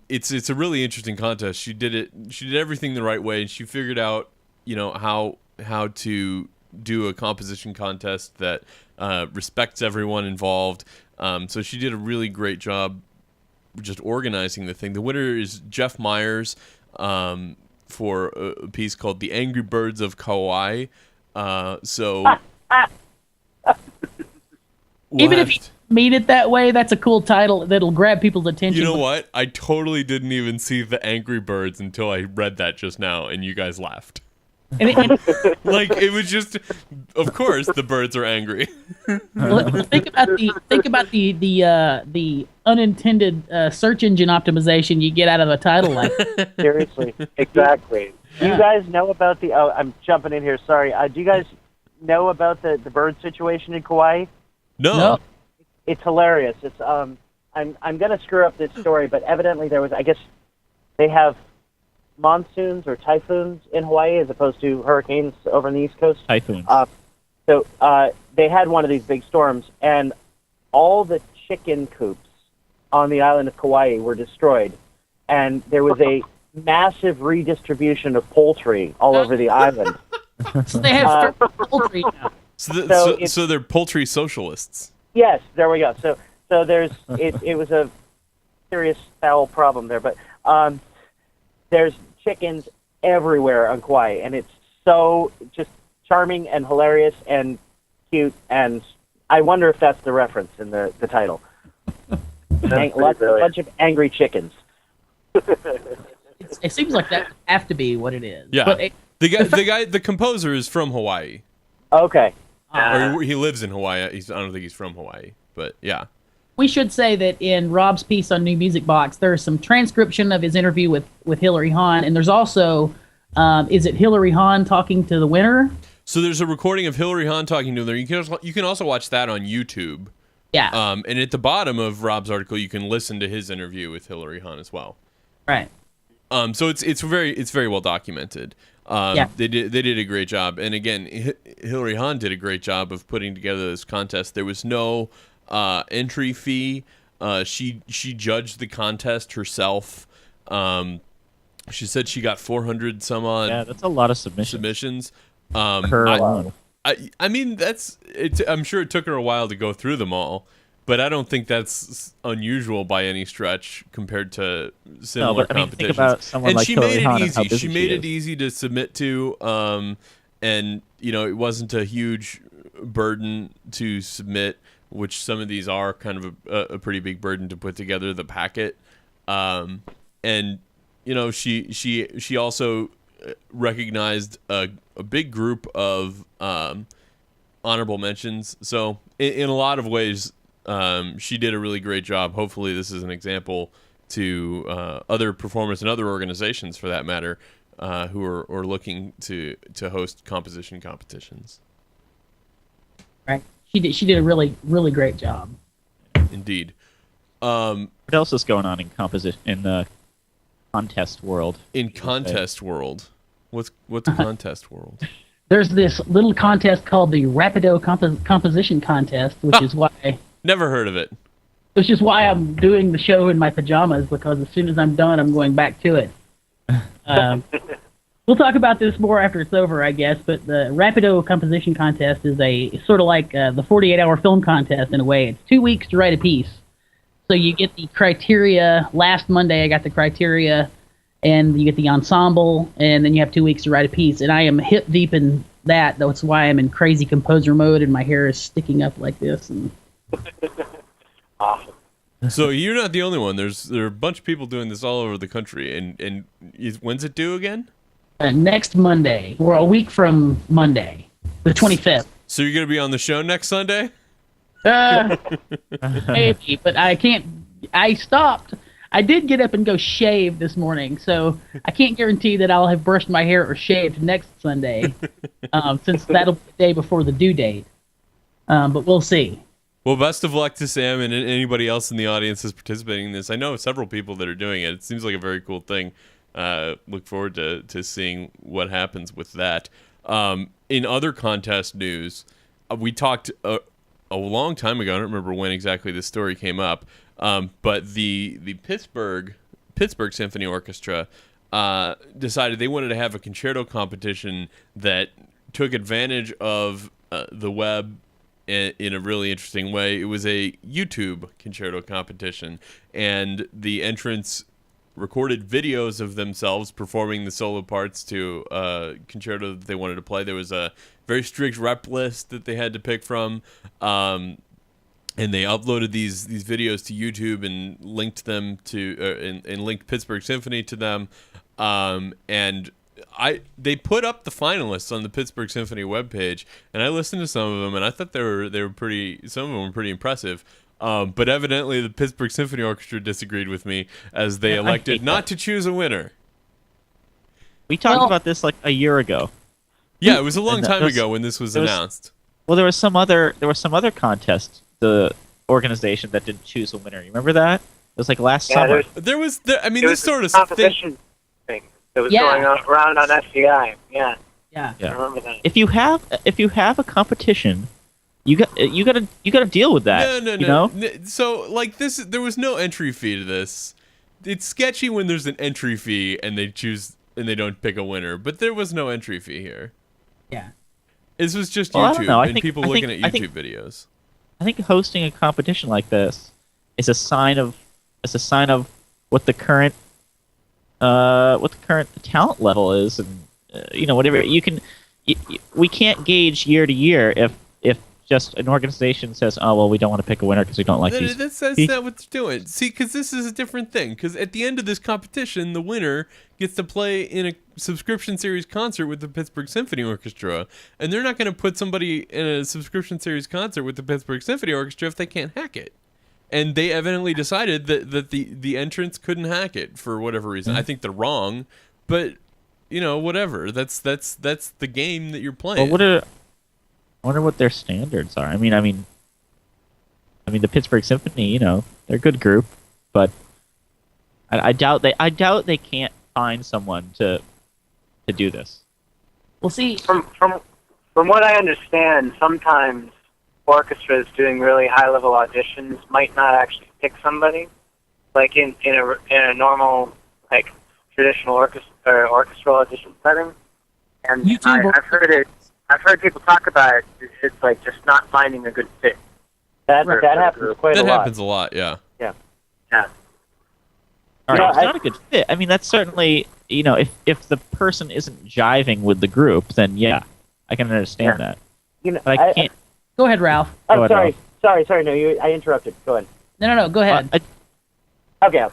[SPEAKER 3] it's a really interesting contest. She did everything the right way, and she figured out, how to do a composition contest that respects everyone involved. So she did a really great job just organizing the thing. The winner is Jeff Myers for a piece called "The Angry Birds of Kauai."
[SPEAKER 2] Even if you mean it that way, that's a cool title that'll grab people's attention.
[SPEAKER 3] You know what? I totally didn't even see the Angry Birds until I read that just now, and you guys laughed. Like, it was just, of course, the birds are angry.
[SPEAKER 2] Think about the unintended search engine optimization you get out of a title like that.
[SPEAKER 4] Seriously.
[SPEAKER 5] Exactly.
[SPEAKER 4] Do you guys know about the? Oh, I'm jumping in here. Sorry. Do you guys know about the bird situation in Kauai?
[SPEAKER 3] No.
[SPEAKER 4] It's hilarious. It's I'm gonna screw up this story, but evidently there was. I guess they have monsoons or typhoons in Hawaii as opposed to hurricanes over on the East Coast.
[SPEAKER 1] Typhoons.
[SPEAKER 4] So they had one of these big storms, and all the chicken coops on the island of Kauai were destroyed, and there was a massive redistribution of poultry all over the island.
[SPEAKER 2] So they have poultry now.
[SPEAKER 3] So they're poultry socialists.
[SPEAKER 4] Yes, there we go. So there's it was a serious foul problem there, but there's chickens everywhere on Kauai, and it's so just charming and hilarious and cute, and I wonder if that's the reference in the title. A bunch of angry chickens.
[SPEAKER 2] It seems like that would have to be what it is.
[SPEAKER 3] Yeah.
[SPEAKER 2] But
[SPEAKER 3] the composer is from Hawaii.
[SPEAKER 4] Okay.
[SPEAKER 3] Or he lives in Hawaii. I don't think he's from Hawaii, but yeah.
[SPEAKER 2] We should say that in Rob's piece on New Music Box, there's some transcription of his interview with Hilary Hahn, and there's also, is it Hilary Hahn talking to the winner?
[SPEAKER 3] So there's a recording of Hilary Hahn talking to her. You can also watch that on YouTube.
[SPEAKER 2] Yeah.
[SPEAKER 3] And at the bottom of Rob's article, you can listen to his interview with Hilary Hahn as well.
[SPEAKER 2] Right.
[SPEAKER 3] So it's very well documented.
[SPEAKER 2] Yeah.
[SPEAKER 3] They did a great job, and again, Hilary Hahn did a great job of putting together this contest. There was no entry fee. She judged the contest herself. She said she got 400 some odd.
[SPEAKER 1] Yeah, that's a lot of submissions.
[SPEAKER 3] Her alone. I mean, I'm sure it took her a while to go through them all, but I don't think that's unusual by any stretch compared to similar competitions.
[SPEAKER 1] Think about someone like Hilary Hahn and how busy
[SPEAKER 3] She made
[SPEAKER 1] she
[SPEAKER 3] it
[SPEAKER 1] is.
[SPEAKER 3] easy to submit to, and it wasn't a huge burden to submit, which some of these are kind of a pretty big burden to put together the packet. And she also recognized a big group of honorable mentions. So in a lot of ways, she did a really great job. Hopefully this is an example to other performers and other organizations, for that matter, who are looking to host composition competitions.
[SPEAKER 2] Right. She did a really, really great job.
[SPEAKER 3] Indeed.
[SPEAKER 1] What else is going on in composition in the contest world?
[SPEAKER 3] In contest world, what's a contest world?
[SPEAKER 2] There's this little contest called the Rapido Composition Contest, which is why
[SPEAKER 3] Never heard of it.
[SPEAKER 2] I'm doing the show in my pajamas, because as soon as I'm done, I'm going back to it. We'll talk about this more after it's over, I guess. But the Rapido Composition Contest is sort of like the 48-hour film contest in a way. It's 2 weeks to write a piece. So you get the criteria. Last Monday, I got the criteria, and you get the ensemble, and then you have 2 weeks to write a piece. And I am hip deep in that. That's why I'm in crazy composer mode, and my hair is sticking up like this. And
[SPEAKER 5] Awesome.
[SPEAKER 3] So you're not the only one. There are a bunch of people doing this all over the country. And when's it due again?
[SPEAKER 2] Next Monday, or a week from Monday, the 25th.
[SPEAKER 3] So you're gonna be on the show next Sunday?
[SPEAKER 2] Maybe, but I can't. I stopped. I did get up and go shave this morning, so I can't guarantee that I'll have brushed my hair or shaved next Sunday, since that'll be the day before the due date. But we'll see.
[SPEAKER 3] Well, best of luck to Sam and anybody else in the audience that's participating in this. I know several people that are doing it. It seems like a very cool thing. Look forward to seeing what happens with that. In other contest news, we talked a long time ago. I don't remember when exactly this story came up, but the Pittsburgh Symphony Orchestra decided they wanted to have a concerto competition that took advantage of the web in a really interesting way. It was a YouTube concerto competition, and the entrants recorded videos of themselves performing the solo parts to a concerto that they wanted to play. There was a very strict rep list that they had to pick from, and they uploaded these videos to YouTube and linked them to and linked Pittsburgh Symphony to them, and they put up the finalists on the Pittsburgh Symphony webpage, and I listened to some of them, and I thought they were pretty. Some of them were pretty impressive. But evidently, the Pittsburgh Symphony Orchestra disagreed with me, as they elected not to choose a winner.
[SPEAKER 1] We talked about this like a year ago.
[SPEAKER 3] Yeah, it was a long time ago when this was announced.
[SPEAKER 1] Well, there was some other contest, the organization that didn't choose a winner. You remember that? It was like last summer.
[SPEAKER 3] There was
[SPEAKER 5] This
[SPEAKER 3] sort of
[SPEAKER 5] competition thing that was going on around on SCI. Yeah.
[SPEAKER 2] Yeah.
[SPEAKER 5] I remember that.
[SPEAKER 1] If you have a competition, you got to deal with that.
[SPEAKER 3] No.
[SPEAKER 1] You know?
[SPEAKER 3] So like this, there was no entry fee to this. It's sketchy when there's an entry fee and they don't pick a winner, but there was no entry fee here.
[SPEAKER 2] Yeah.
[SPEAKER 3] This was just
[SPEAKER 1] Well, I
[SPEAKER 3] YouTube
[SPEAKER 1] don't know.
[SPEAKER 3] and people looking at YouTube videos.
[SPEAKER 1] I think hosting a competition like this is a sign of what the current talent level is, and whatever we can't gauge year to year if just an organization says, oh well, we don't want to pick a winner because we don't like these.
[SPEAKER 3] That's not what they're doing. See, because this is a different thing. Because at the end of this competition, the winner gets to play in a subscription series concert with the Pittsburgh Symphony Orchestra, and they're not going to put somebody in a subscription series concert with the Pittsburgh Symphony Orchestra if they can't hack it. And they evidently decided that the entrants couldn't hack it for whatever reason. I think they're wrong, but whatever. That's the game that you're playing.
[SPEAKER 1] Well, I wonder what their standards are. I mean, the Pittsburgh Symphony, they're a good group, but I doubt they can't find someone to do this.
[SPEAKER 2] We'll see.
[SPEAKER 5] From what I understand, sometimes orchestras doing really high-level auditions might not actually pick somebody, like in a normal, like, traditional orchestral audition setting. And I've heard people talk about it. It's like just not finding a good fit.
[SPEAKER 4] That happens quite a lot.
[SPEAKER 3] That happens a lot, yeah.
[SPEAKER 5] Yeah.
[SPEAKER 1] All right, it's not a good fit. I mean, that's certainly, if the person isn't jiving with the group, then yeah, I can understand that. But I can't.
[SPEAKER 2] Go ahead, Ralph.
[SPEAKER 4] I'm sorry. No, I interrupted. Go ahead.
[SPEAKER 2] No. Go ahead.
[SPEAKER 4] Okay.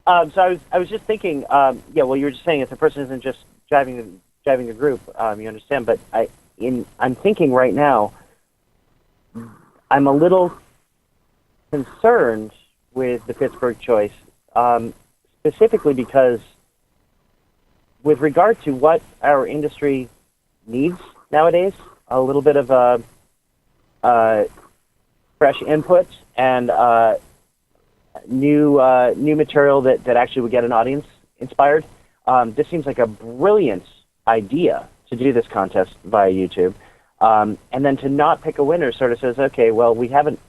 [SPEAKER 4] So I was just thinking, yeah. Well, you were just saying if the person isn't just driving the group, you understand. But I'm thinking right now, I'm a little concerned with the Pittsburgh choice, specifically because, with regard to what our industry needs nowadays, a little bit of fresh input and new material that actually would get an audience inspired. This seems like a brilliant idea to do this contest via YouTube, and then to not pick a winner sort of says, okay, well, we haven't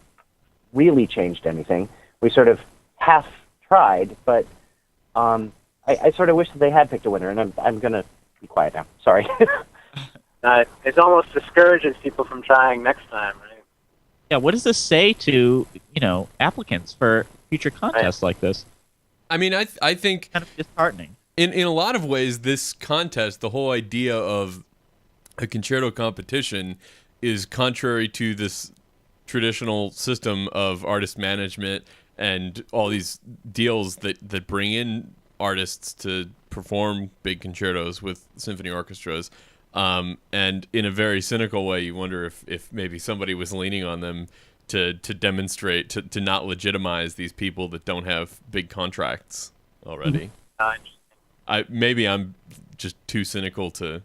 [SPEAKER 4] really changed anything. We sort of half tried, but I sort of wish that they had picked a winner, and I'm going to be quiet now. Sorry.
[SPEAKER 5] It almost discourages people from trying next time, right?
[SPEAKER 1] Yeah, what does this say to, applicants for future contests like this?
[SPEAKER 3] I mean, I think
[SPEAKER 1] Kind of disheartening.
[SPEAKER 3] in a lot of ways, this contest, the whole idea of a concerto competition, is contrary to this traditional system of artist management and all these deals that bring in artists to perform big concertos with symphony orchestras. And in a very cynical way, you wonder if maybe somebody was leaning on them to demonstrate, to not legitimize these people that don't have big contracts already. Maybe I'm just too cynical to...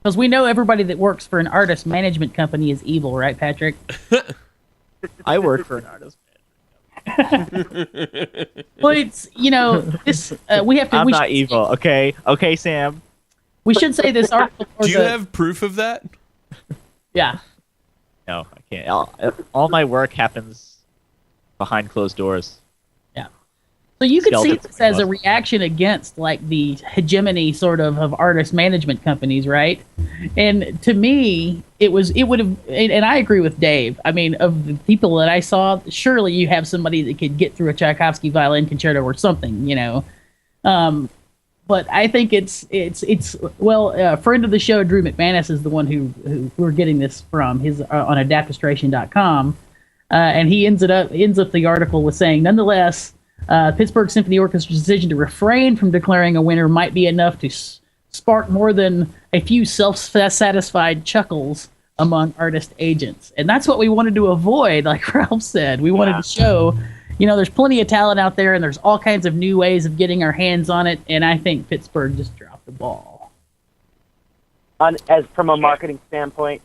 [SPEAKER 2] Because we know everybody that works for an artist management company is evil, right, Patrick?
[SPEAKER 1] I work for an artist.
[SPEAKER 2] Well, it's, this, we have to...
[SPEAKER 1] I'm
[SPEAKER 2] we
[SPEAKER 1] not
[SPEAKER 2] should-
[SPEAKER 1] evil, okay? Okay, Sam.
[SPEAKER 2] We should say this article...
[SPEAKER 3] Do you have proof of that?
[SPEAKER 2] Yeah.
[SPEAKER 1] No, I can't. All my work happens behind closed doors.
[SPEAKER 2] Yeah. So you could see
[SPEAKER 1] Skeletons
[SPEAKER 2] this as a
[SPEAKER 1] between us.
[SPEAKER 2] reaction against, like, the hegemony sort of artist management companies, right? And to me, it would have, and I agree with Dave. I mean, of the people that I saw, surely you have somebody that could get through a Tchaikovsky violin concerto or something, But I think it's a friend of the show, Drew McManus, is the one who we're getting this from. His on adaptistration.com, and he ends up the article with saying, nonetheless, Pittsburgh Symphony Orchestra's decision to refrain from declaring a winner might be enough to spark more than a few self-satisfied chuckles among artist agents, and that's what we wanted to avoid. Like Ralph said, we wanted to show. There's plenty of talent out there, and there's all kinds of new ways of getting our hands on it, and I think Pittsburgh just dropped the ball.
[SPEAKER 4] As from a marketing standpoint,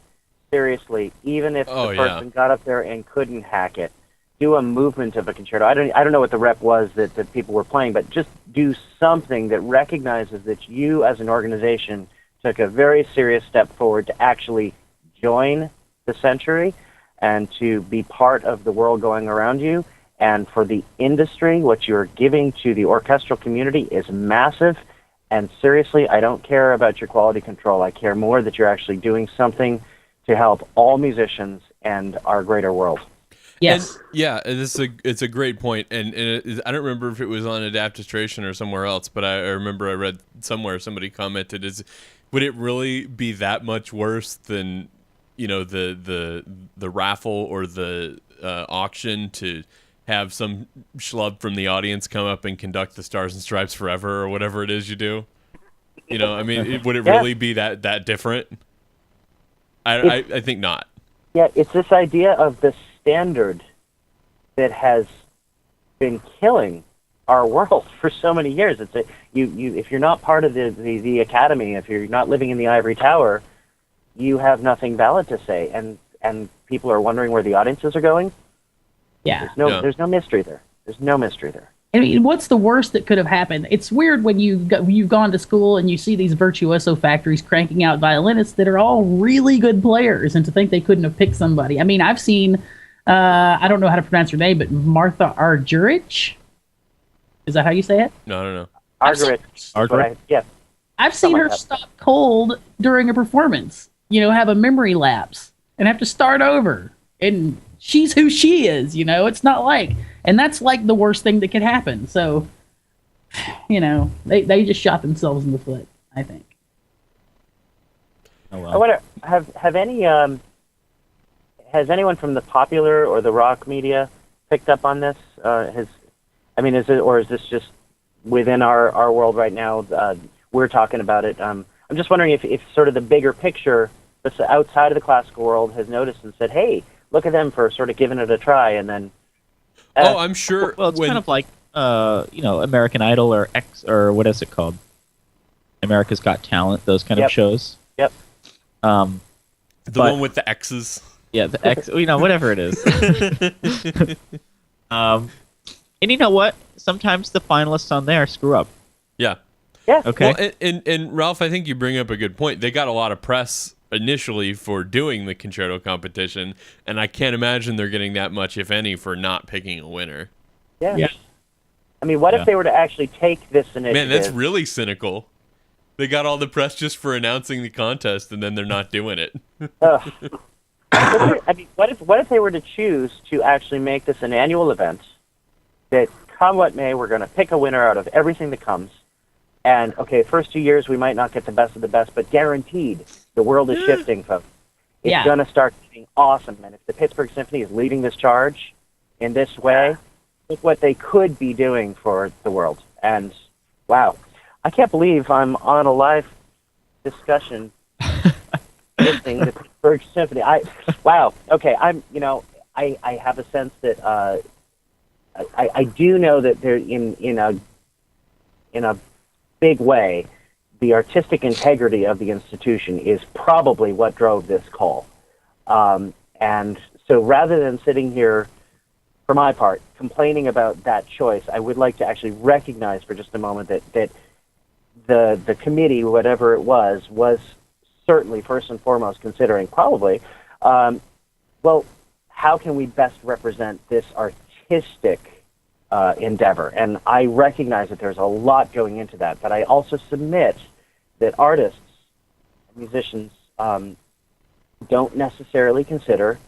[SPEAKER 4] seriously, even if the person got up there and couldn't hack it, do a movement of a concerto. I don't know what the rep was that people were playing, but just do something that recognizes that you as an organization took a very serious step forward to actually join the century and to be part of the world going around you. And for the industry, what you're giving to the orchestral community is massive. And seriously, I don't care about your quality control. I care more that you're actually doing something to help all musicians and our greater world.
[SPEAKER 2] Yes.
[SPEAKER 3] And, yeah, it's a great point. And I don't remember if it was on Adaptistration or somewhere else, but I remember I read somewhere somebody commented, would it really be that much worse than, the raffle or the auction to have some schlub from the audience come up and conduct the Stars and Stripes Forever or whatever it is you do? Would it really be that different? I think not.
[SPEAKER 4] Yeah, it's this idea of the standard that has been killing our world for so many years. It's if you're not part of the academy, if you're not living in the ivory tower, you have nothing valid to say, and people are wondering where the audiences are going.
[SPEAKER 2] Yeah.
[SPEAKER 4] There's no mystery there. There's no mystery there.
[SPEAKER 2] I mean, what's the worst that could have happened? It's weird when you've gone to school and you see these virtuoso factories cranking out violinists that are all really good players, and to think they couldn't have picked somebody. I mean, I've seen, I don't know how to pronounce her name, but Martha Argerich? Is that how you say it?
[SPEAKER 3] No, I don't know.
[SPEAKER 4] Argerich. Yes.
[SPEAKER 2] I've seen her stop cold during a performance, have a memory lapse and have to start over. And she's who she is, it's not like, and that's like the worst thing that could happen. So, they just shot themselves in the foot, I think.
[SPEAKER 1] Oh, well.
[SPEAKER 4] I wonder, has anyone from the popular or the rock media picked up on this? Is this just within our world right now. We're talking about it. I'm just wondering if sort of the bigger picture that's outside of the classical world has noticed and said, hey, look at them for sort of giving it a try, and then...
[SPEAKER 3] I'm sure...
[SPEAKER 1] Well, it's kind of like, American Idol or what is it called? America's Got Talent, those kind of shows.
[SPEAKER 4] Yep.
[SPEAKER 3] The one with the X's.
[SPEAKER 1] Yeah, the X, whatever it is. And you know what? Sometimes the finalists on there screw up.
[SPEAKER 3] Yeah.
[SPEAKER 4] Yeah.
[SPEAKER 1] Okay.
[SPEAKER 3] Well, and Ralph, I think you bring up a good point. They got a lot of press initially for doing the concerto competition, and I can't imagine they're getting that much, if any, for not picking a winner.
[SPEAKER 4] Yeah. I mean, what if they were to actually take this initiative?
[SPEAKER 3] Man, that's really cynical. They got all the press just for announcing the contest, and then they're not doing it.
[SPEAKER 4] I mean, what if they were to choose to actually make this an annual event, that come what may, we're going to pick a winner out of everything that comes, and, okay, first 2 years we might not get the best of the best, but guaranteed, the world is shifting, folks. It's going to start getting awesome, and if the Pittsburgh Symphony is leading this charge in this way, look what they could be doing for the world. And, wow. I can't believe I'm on a live discussion listening to the Pittsburgh Symphony. Wow. Okay. I have a sense that I do know that there in a big way, the artistic integrity of the institution is probably what drove this call. And so rather than sitting here, for my part, complaining about that choice, I would like to actually recognize for just a moment that the committee, whatever it was certainly first and foremost considering probably, well, how can we best represent this artistic endeavor? And I recognize that there's a lot going into that, but I also submit that artists, musicians, don't necessarily consider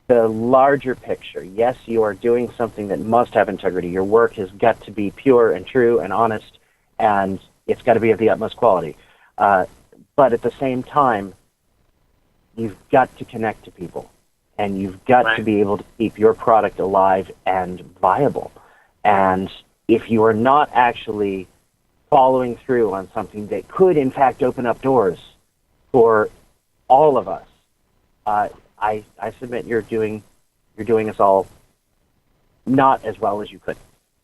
[SPEAKER 4] the larger picture. Yes, you are doing something that must have integrity. Your work has got to be pure and true and honest, and it's got to be of the utmost quality. But at the same time, you've got to connect to people, and you've got to be able to keep your product alive and viable. And if you are not actually following through on something that could, in fact, open up doors for all of us, I submit you're doing us all not as well as you could.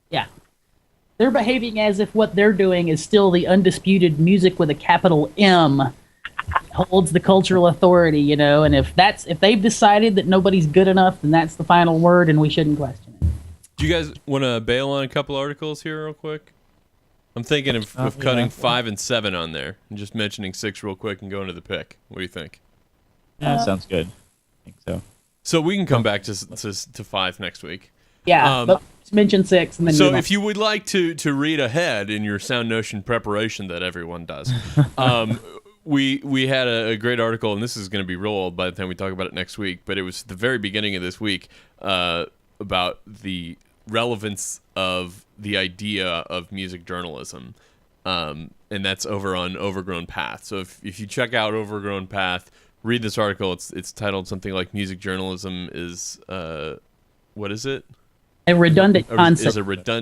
[SPEAKER 2] Yeah. They're behaving as if what they're doing is still the undisputed music with a capital M holds the cultural authority, and if they've decided that nobody's good enough, then that's the final word and we shouldn't question it.
[SPEAKER 3] Do you guys want to bail on a couple articles here real quick? I'm thinking of cutting 5 and 7 on there and just mentioning 6 real quick and going to the pick. What do you think?
[SPEAKER 1] Yeah, sounds good. I think so.
[SPEAKER 3] So we can come back to 5 next week.
[SPEAKER 2] Yeah, but mention 6 and then
[SPEAKER 3] so if you would like to read ahead in your SoundNotion preparation that everyone does, we had a great article, and this is going to be real old by the time we talk about it next week, but it was the very beginning of this week about the relevance of the idea of music journalism, and that's over on Overgrown Path. So if you check out Overgrown Path, read this article. It's titled something like "Music Journalism is what is it?
[SPEAKER 2] A redundant concept.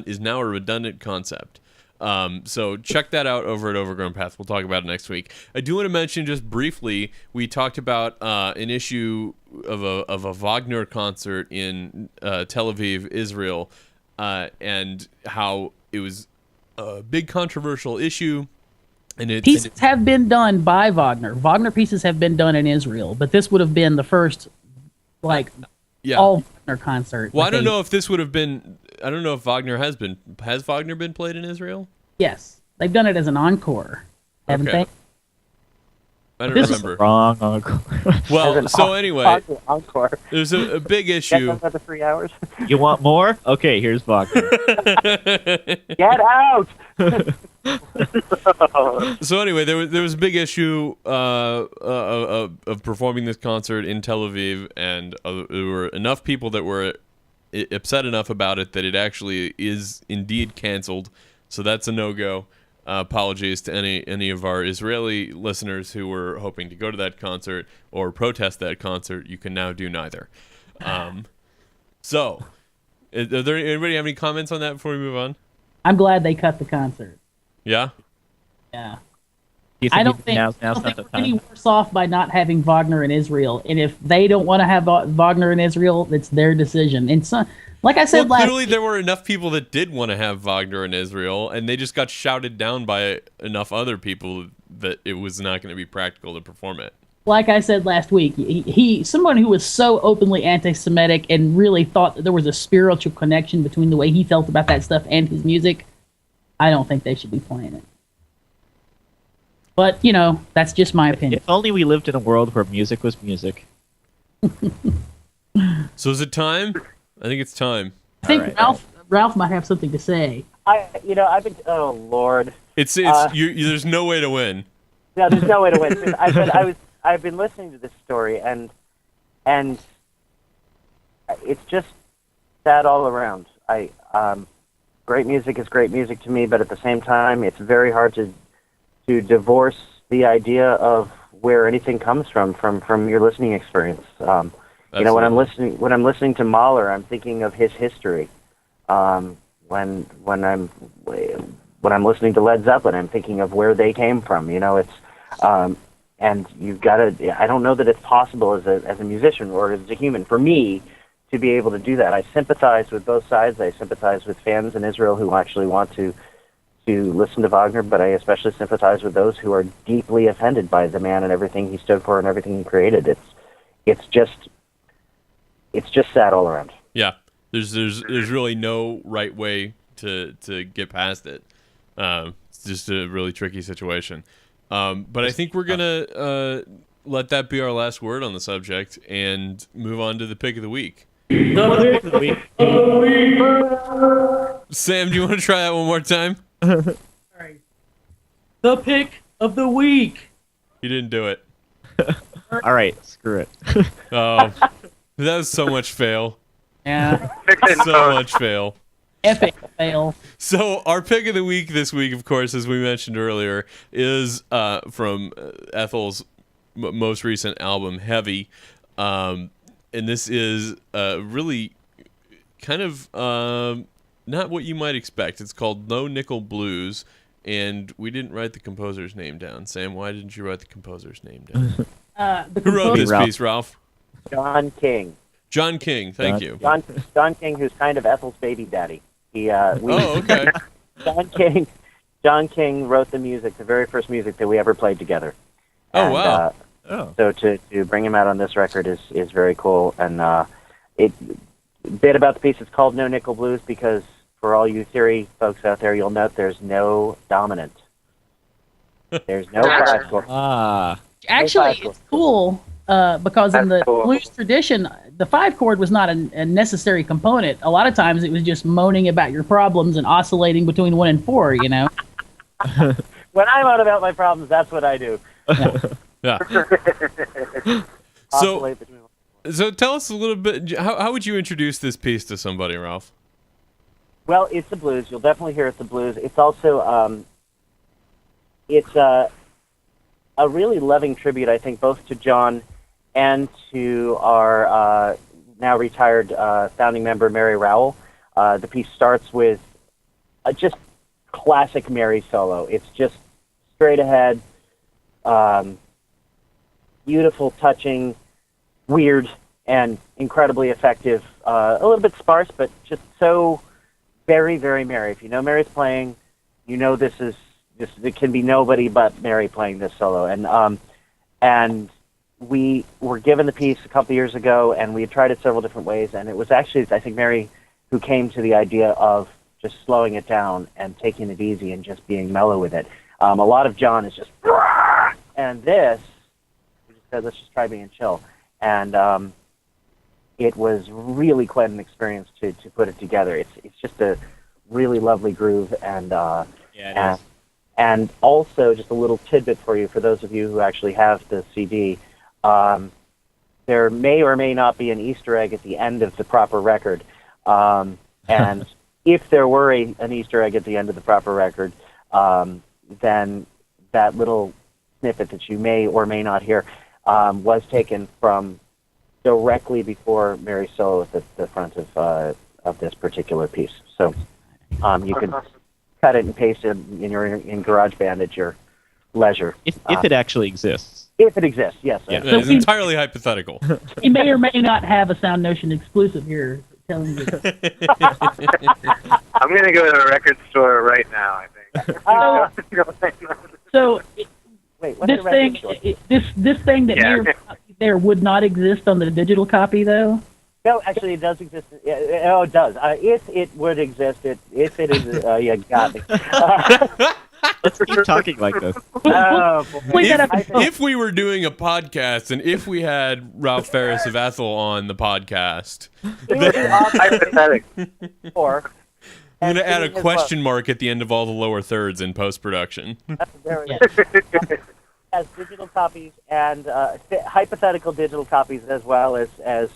[SPEAKER 3] Is now a redundant concept." So check that out over at Overgrown Path. We'll talk about it next week. I do want to mention just briefly, we talked about an issue of a Wagner concert in Tel Aviv, Israel, and how it was a big controversial issue. And
[SPEAKER 2] pieces have been done by Wagner. Wagner pieces have been done in Israel, but this would have been the first, all Wagner concert.
[SPEAKER 3] Well, I don't know if this would have been. I don't know if Wagner has Wagner been played in Israel?
[SPEAKER 2] Yes, they've done it as an encore, haven't they?
[SPEAKER 3] I don't
[SPEAKER 2] This
[SPEAKER 3] remember.
[SPEAKER 1] Wrong encore.
[SPEAKER 3] Well, so anyway,
[SPEAKER 4] encore.
[SPEAKER 3] there's a big issue.
[SPEAKER 4] Get the 3 hours.
[SPEAKER 1] You want more? Okay, here's Wagner.
[SPEAKER 4] Get out!
[SPEAKER 3] So anyway, there was a big issue of performing this concert in Tel Aviv, and there were enough people that were upset enough about it that it actually is indeed canceled. So that's a no-go. Apologies to any of our Israeli listeners who were hoping to go to that concert or protest that concert. You can now do neither. So, does anybody have any comments on that before we move on?
[SPEAKER 2] I'm glad they cut the concert.
[SPEAKER 3] Yeah.
[SPEAKER 2] Yeah.
[SPEAKER 1] Do you
[SPEAKER 2] I don't think,
[SPEAKER 1] now's
[SPEAKER 2] I don't
[SPEAKER 1] not
[SPEAKER 2] think
[SPEAKER 1] the
[SPEAKER 2] we're any
[SPEAKER 1] time?
[SPEAKER 2] worse off by not having Wagner in Israel. And if they don't want to have Wagner in Israel, it's their decision. And so, like I said
[SPEAKER 3] Well,
[SPEAKER 2] last
[SPEAKER 3] clearly there were enough people that did want to have Wagner in Israel, and they just got shouted down by enough other people that it was not going to be practical to perform it.
[SPEAKER 2] like I said last week, he someone who was so openly anti-Semitic and really thought that there was a spiritual connection between the way he felt about that stuff and his music. I don't think they should be playing it. But, you know, that's just my opinion.
[SPEAKER 1] If only we lived in a world where music was music.
[SPEAKER 3] So is it time? I think it's time.
[SPEAKER 2] I think
[SPEAKER 1] All right.
[SPEAKER 2] Ralph might have something to say.
[SPEAKER 4] I've been. Oh Lord.
[SPEAKER 3] It's there's no way to win.
[SPEAKER 4] No, there's no way to win. I've been listening to this story, and it's just sad all around. Great music is great music to me, but at the same time, it's very hard to divorce the idea of where anything comes from your listening experience. When I'm listening to Mahler, I'm thinking of his history. When I'm listening to Led Zeppelin, I'm thinking of where they came from. It's and you've got to. I don't know that it's possible as a musician or as a human for me to be able to do that. I sympathize with both sides. I sympathize with fans in Israel who actually want to listen to Wagner, but I especially sympathize with those who are deeply offended by the man and everything he stood for and everything he created. It's just sad all around.
[SPEAKER 3] Yeah, there's really no right way to get past it. It's just a really tricky situation. But I think we're gonna let that be our last word on the subject and move on to the pick of the week.
[SPEAKER 1] The pick of the week.
[SPEAKER 3] Sam, do you want to try that one more time?
[SPEAKER 2] Sorry. The pick of the week.
[SPEAKER 3] You didn't do it.
[SPEAKER 1] All right, screw it.
[SPEAKER 3] Oh, that was so much fail.
[SPEAKER 2] Yeah.
[SPEAKER 3] So much fail.
[SPEAKER 2] Epic fail.
[SPEAKER 3] So our pick of the week this week, of course, as we mentioned earlier, is from ETHEL's most recent album, Heavy. And this is really kind of not what you might expect. It's called No Nickel Blues, and we didn't write the composer's name down. Sam, why didn't you write the composer's name down? Who wrote this piece, Ralph?
[SPEAKER 4] John King.
[SPEAKER 3] John King, thank you.
[SPEAKER 4] John King, who's kind of Ethel's baby daddy.
[SPEAKER 3] Okay.
[SPEAKER 4] John King wrote the music, the very first music that we ever played together.
[SPEAKER 3] Oh, wow.
[SPEAKER 4] So to bring him out on this record is very cool. And a bit about the piece, it's called No Nickel Blues because for all you theory folks out there, you'll note there's no dominant. There's no classical.
[SPEAKER 2] Actually, it's cool because in the blues tradition, the 5-chord was not a necessary component. A lot of times it was just moaning about your problems and oscillating between 1 and 4, you know?
[SPEAKER 4] When I'm out about my problems, that's what I do.
[SPEAKER 3] Yeah.
[SPEAKER 4] Oscillate between.
[SPEAKER 3] So tell us a little bit, how would you introduce this piece to somebody, Ralph?
[SPEAKER 4] Well, it's the blues. You'll definitely hear it's the blues. It's also it's a really loving tribute, I think, both to John and to our now retired founding member, Mary Rowell. The piece starts with just classic Mary solo. It's just straight ahead, beautiful, touching, weird, and incredibly effective. A little bit sparse, but just so very, very Mary. If you know Mary's playing, you know it can be nobody but Mary playing this solo. And we were given the piece a couple years ago, and we had tried it several different ways, and it was actually, I think, Mary who came to the idea of just slowing it down and taking it easy and just being mellow with it. A lot of John is just, and this, we just said, let's just try being chill. And it was really quite an experience to put it together. It's just a really lovely groove, and and also just a little tidbit for you, for those of you who actually have the CD. There may or may not be an Easter egg at the end of the proper record, and if there were an Easter egg at the end of the proper record, then that little snippet that you may or may not hear was taken from directly before Mary's solo at the front of this particular piece. So you cut it and paste it in GarageBand at your leisure.
[SPEAKER 1] If it actually exists.
[SPEAKER 4] If it exists, yes.
[SPEAKER 1] Yeah.
[SPEAKER 3] It's entirely hypothetical.
[SPEAKER 2] He may or may not have a SoundNotion exclusive here telling you.
[SPEAKER 5] I'm going to go to the record store right now, I think.
[SPEAKER 2] So
[SPEAKER 4] Wait, what's
[SPEAKER 2] this
[SPEAKER 4] the
[SPEAKER 2] thing,
[SPEAKER 4] record store?
[SPEAKER 2] this thing that
[SPEAKER 5] Yeah.
[SPEAKER 2] there would not exist on the digital copy, though.
[SPEAKER 4] No, actually, it does exist. Oh, it does. If it would exist, if it is, you got me.
[SPEAKER 1] Let's keep talking like this.
[SPEAKER 4] Oh, boy.
[SPEAKER 2] We gotta-
[SPEAKER 3] If we were doing a podcast and if we had Ralph Farris of ETHEL on the podcast,
[SPEAKER 5] Hypothetical.
[SPEAKER 4] Or
[SPEAKER 3] I'm going to add a question mark at the end of all the lower thirds in post-production.
[SPEAKER 4] there we
[SPEAKER 2] Yeah.
[SPEAKER 4] go. As digital copies and hypothetical digital copies, as well as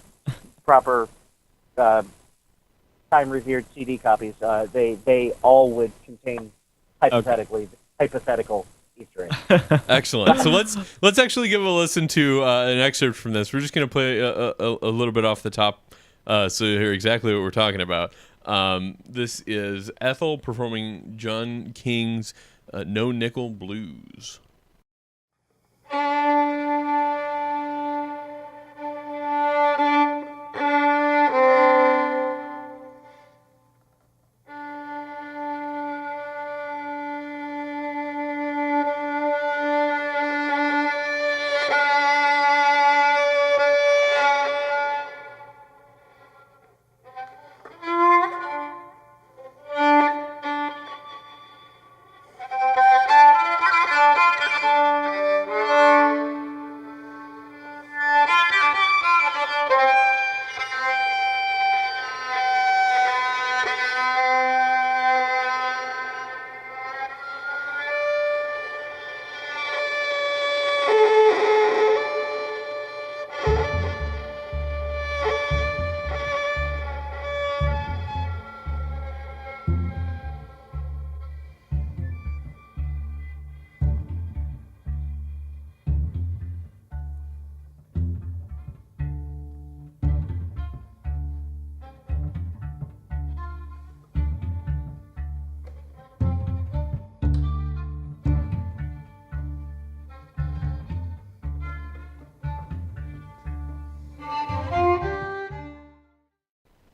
[SPEAKER 4] proper time-revered CD copies, they all would contain hypothetical Easter eggs.
[SPEAKER 3] Excellent. So let's actually give a listen to an excerpt from this. We're just going to play a little bit off the top so you hear exactly what we're talking about. This is ETHEL performing John King's No Nickel Blues.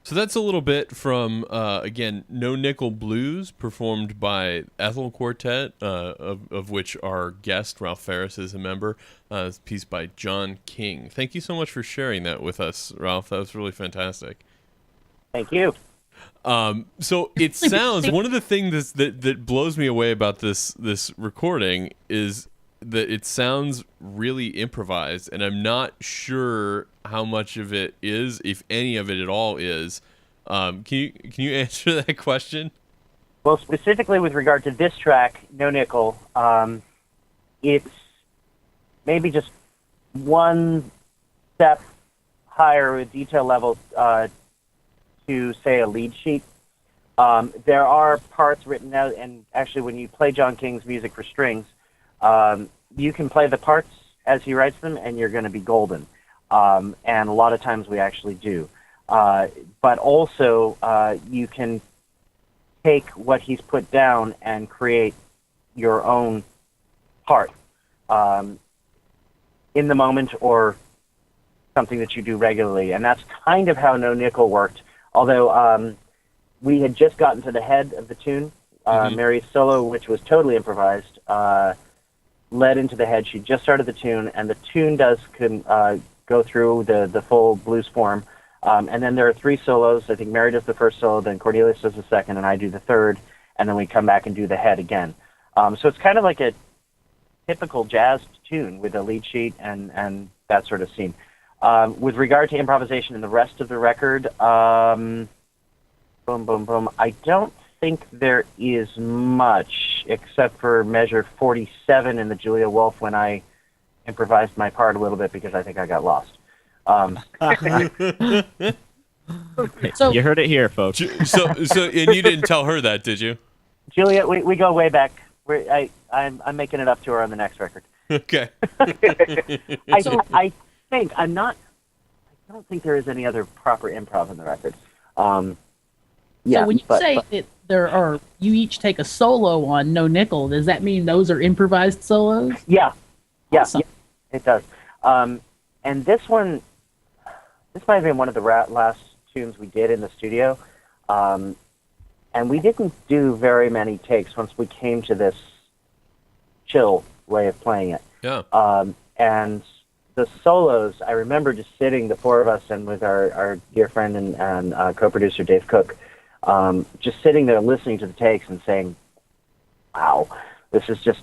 [SPEAKER 3] So that's a little bit from, again, No Nickel Blues, performed by ETHEL Quartet, of which our guest, Ralph Farris, is a member. It's a piece by John King. Thank you so much for sharing that with us, Ralph. That was really fantastic.
[SPEAKER 4] Thank you.
[SPEAKER 3] So it sounds, one of the things that blows me away about this recording is that it sounds really improvised, and I'm not sure how much of it is, if any of it at all is. Can you answer that question?
[SPEAKER 4] Well, specifically with regard to this track, No Nickel, it's maybe just one step higher with detail levels to, say, a lead sheet. There are parts written out, and actually when you play John King's music for strings, you can play the parts as he writes them, and you're going to be golden. And a lot of times we actually do. But also, you can take what he's put down and create your own part in the moment or something that you do regularly. And that's kind of how No Nickel worked. Although we had just gotten to the head of the tune, Mary's solo, which was totally improvised, led into the head. She just started the tune, and the tune does go through the full blues form. And then there are three solos. I think Mary does the first solo, then Cornelius does the second, and I do the third, and then we come back and do the head again. So it's kind of like a typical jazz tune with a lead sheet and that sort of scene. With regard to improvisation in the rest of the record, boom, boom, boom, I don't think there is much, except for measure 47 in the Julia Wolf when I improvised my part a little bit because I think I got lost.
[SPEAKER 2] So
[SPEAKER 1] You heard it here, folks.
[SPEAKER 3] So, and you didn't tell her that, did you?
[SPEAKER 4] Julia, we go way back. I'm making it up to her on the next record.
[SPEAKER 3] Okay.
[SPEAKER 4] I think I don't think there is any other proper improv in the record.
[SPEAKER 2] So when you say that there are, you each take a solo on No Nickel. Does that mean those are improvised solos?
[SPEAKER 4] Yeah,
[SPEAKER 2] Awesome.
[SPEAKER 4] yeah, it does. And this one, this might have been one of the last tunes we did in the studio. And we didn't do very many takes once we came to this chill way of playing it.
[SPEAKER 3] Yeah.
[SPEAKER 4] And the solos, I remember just sitting, the four of us, and with our dear friend and co-producer Dave Cook, just sitting there listening to the takes and saying, wow, this is just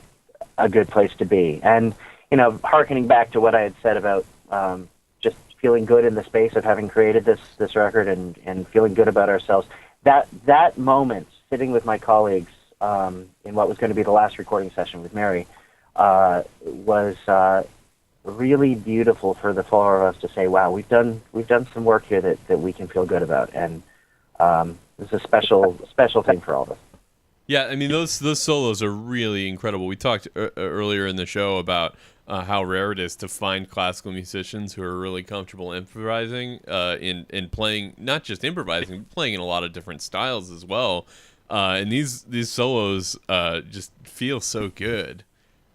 [SPEAKER 4] a good place to be. And, you know, hearkening back to what I had said about just feeling good in the space of having created this record and feeling good about ourselves, that moment, sitting with my colleagues in what was going to be the last recording session with Mary, was really beautiful for the four of us to say, wow, we've done some work here that we can feel good about. And it's a special thing for all of us.
[SPEAKER 3] Yeah, I mean, those solos are really incredible. We talked earlier in the show about how rare it is to find classical musicians who are really comfortable improvising in playing, not just improvising, but playing in a lot of different styles as well. And these solos just feel so good.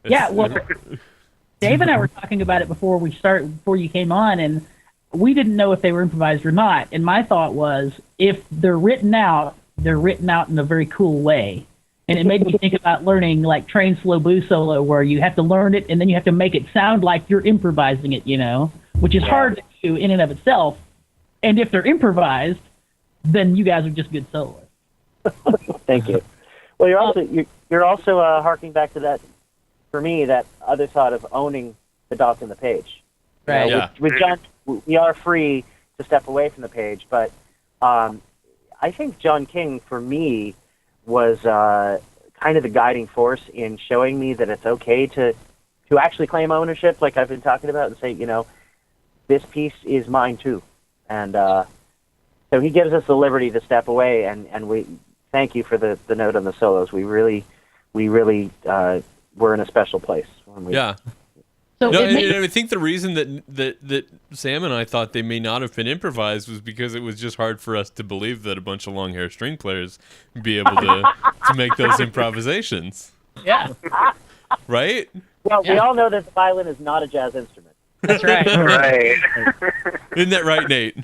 [SPEAKER 2] Yeah, well, Dave and I were talking about it before you came on, and we didn't know if they were improvised or not. And my thought was, if they're written out in a very cool way. And it made me think about learning like Train Slow Blues solo, where you have to learn it and then you have to make it sound like you're improvising it, you know, which is hard to do in and of itself. And if they're improvised, then you guys are just good soloists.
[SPEAKER 4] Thank you. Well, you're also harking back to that, for me, that other thought of owning the dots on the page.
[SPEAKER 2] Right.
[SPEAKER 4] You know, with John, we are free to step away from the page, but I think John King, for me, was kind of the guiding force in showing me that it's okay to actually claim ownership, like I've been talking about, and say, you know, this piece is mine too. And so he gives us the liberty to step away, and we thank you for the note on the solos. We really were in a special place when we.
[SPEAKER 3] Yeah.
[SPEAKER 2] So
[SPEAKER 3] No, and I think the reason that Sam and I thought they may not have been improvised was because it was just hard for us to believe that a bunch of long hair string players would be able to make those improvisations.
[SPEAKER 2] Yeah.
[SPEAKER 3] Right?
[SPEAKER 4] Well, we all know that the violin is not a jazz instrument.
[SPEAKER 2] That's right.
[SPEAKER 5] Right.
[SPEAKER 3] Isn't that right, Nate?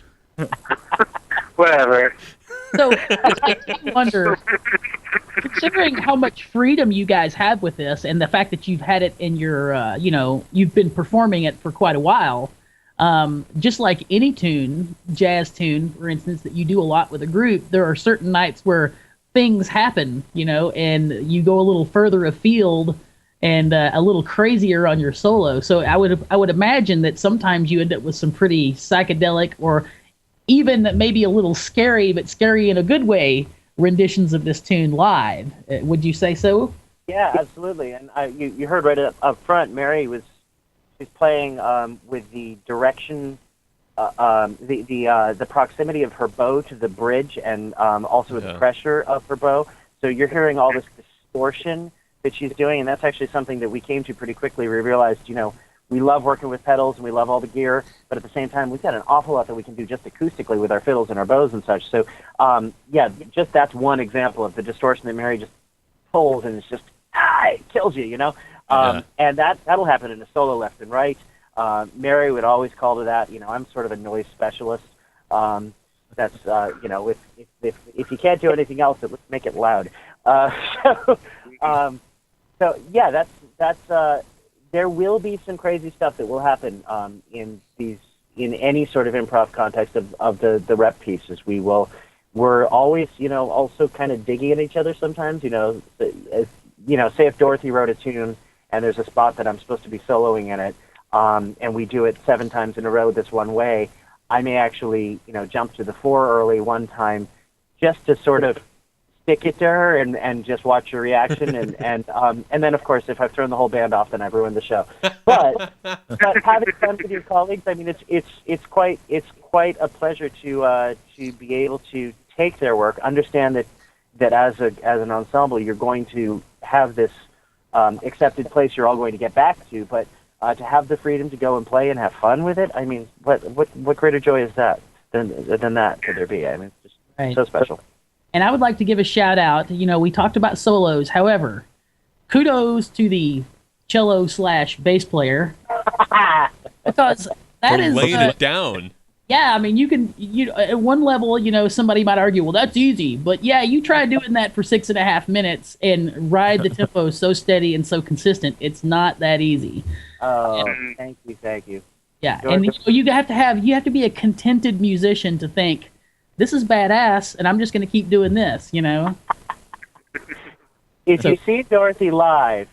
[SPEAKER 5] Whatever.
[SPEAKER 2] So I wonder, considering how much freedom you guys have with this and the fact that you've had it in your, you've been performing it for quite a while, just like any tune, jazz tune, for instance, that you do a lot with a group, there are certain nights where things happen, you know, and you go a little further afield and a little crazier on your solo. So I would imagine that sometimes you end up with some pretty psychedelic or even maybe a little scary, but scary in a good way, renditions of this tune live. Would you say so?
[SPEAKER 4] Yeah, absolutely. And you heard right up front, Mary she's playing with the direction, the proximity of her bow to the bridge, and also with the pressure of her bow. So you're hearing all this distortion that she's doing, and that's actually something that we came to pretty quickly. We realized, you know, we love working with pedals and we love all the gear, but at the same time, we've got an awful lot that we can do just acoustically with our fiddles and our bows and such. So, just that's one example of the distortion that Mary just pulls, and it's just, it kills you, you know? And that'll happen in a solo left and right. Mary would always call to that, you know, I'm sort of a noise specialist. That's, if you can't do anything else, let's make it loud. So yeah, that's there will be some crazy stuff that will happen in any sort of improv context of the rep pieces. We're always, you know, also kind of digging at each other sometimes. You know, say if Dorothy wrote a tune and there's a spot that I'm supposed to be soloing in it, and we do it 7 times in a row this one way, I may actually, you know, jump to the 4 early one time just to sort of stick it to her and just watch her reaction, and then of course if I've thrown the whole band off, then I've ruined the show. But having fun with your colleagues, I mean, it's quite a pleasure to be able to take their work, understand that as an ensemble you're going to have this accepted place you're all going to get back to, but to have the freedom to go and play and have fun with it, I mean, what greater joy is that than that could there be? I mean, it's just so special.
[SPEAKER 2] And I would like to give a shout out. We talked about solos. However, kudos to the cello / bass player because that is
[SPEAKER 3] laying it down.
[SPEAKER 2] Yeah, I mean, at one level, somebody might argue, well, that's easy. But yeah, you try doing that for 6.5 minutes and ride the tempo so steady and so consistent. It's not that easy.
[SPEAKER 4] Oh, thank you.
[SPEAKER 2] Yeah, and you have to be a contented musician to think, this is badass, and I'm just going to keep doing this,
[SPEAKER 4] If you see Dorothy live,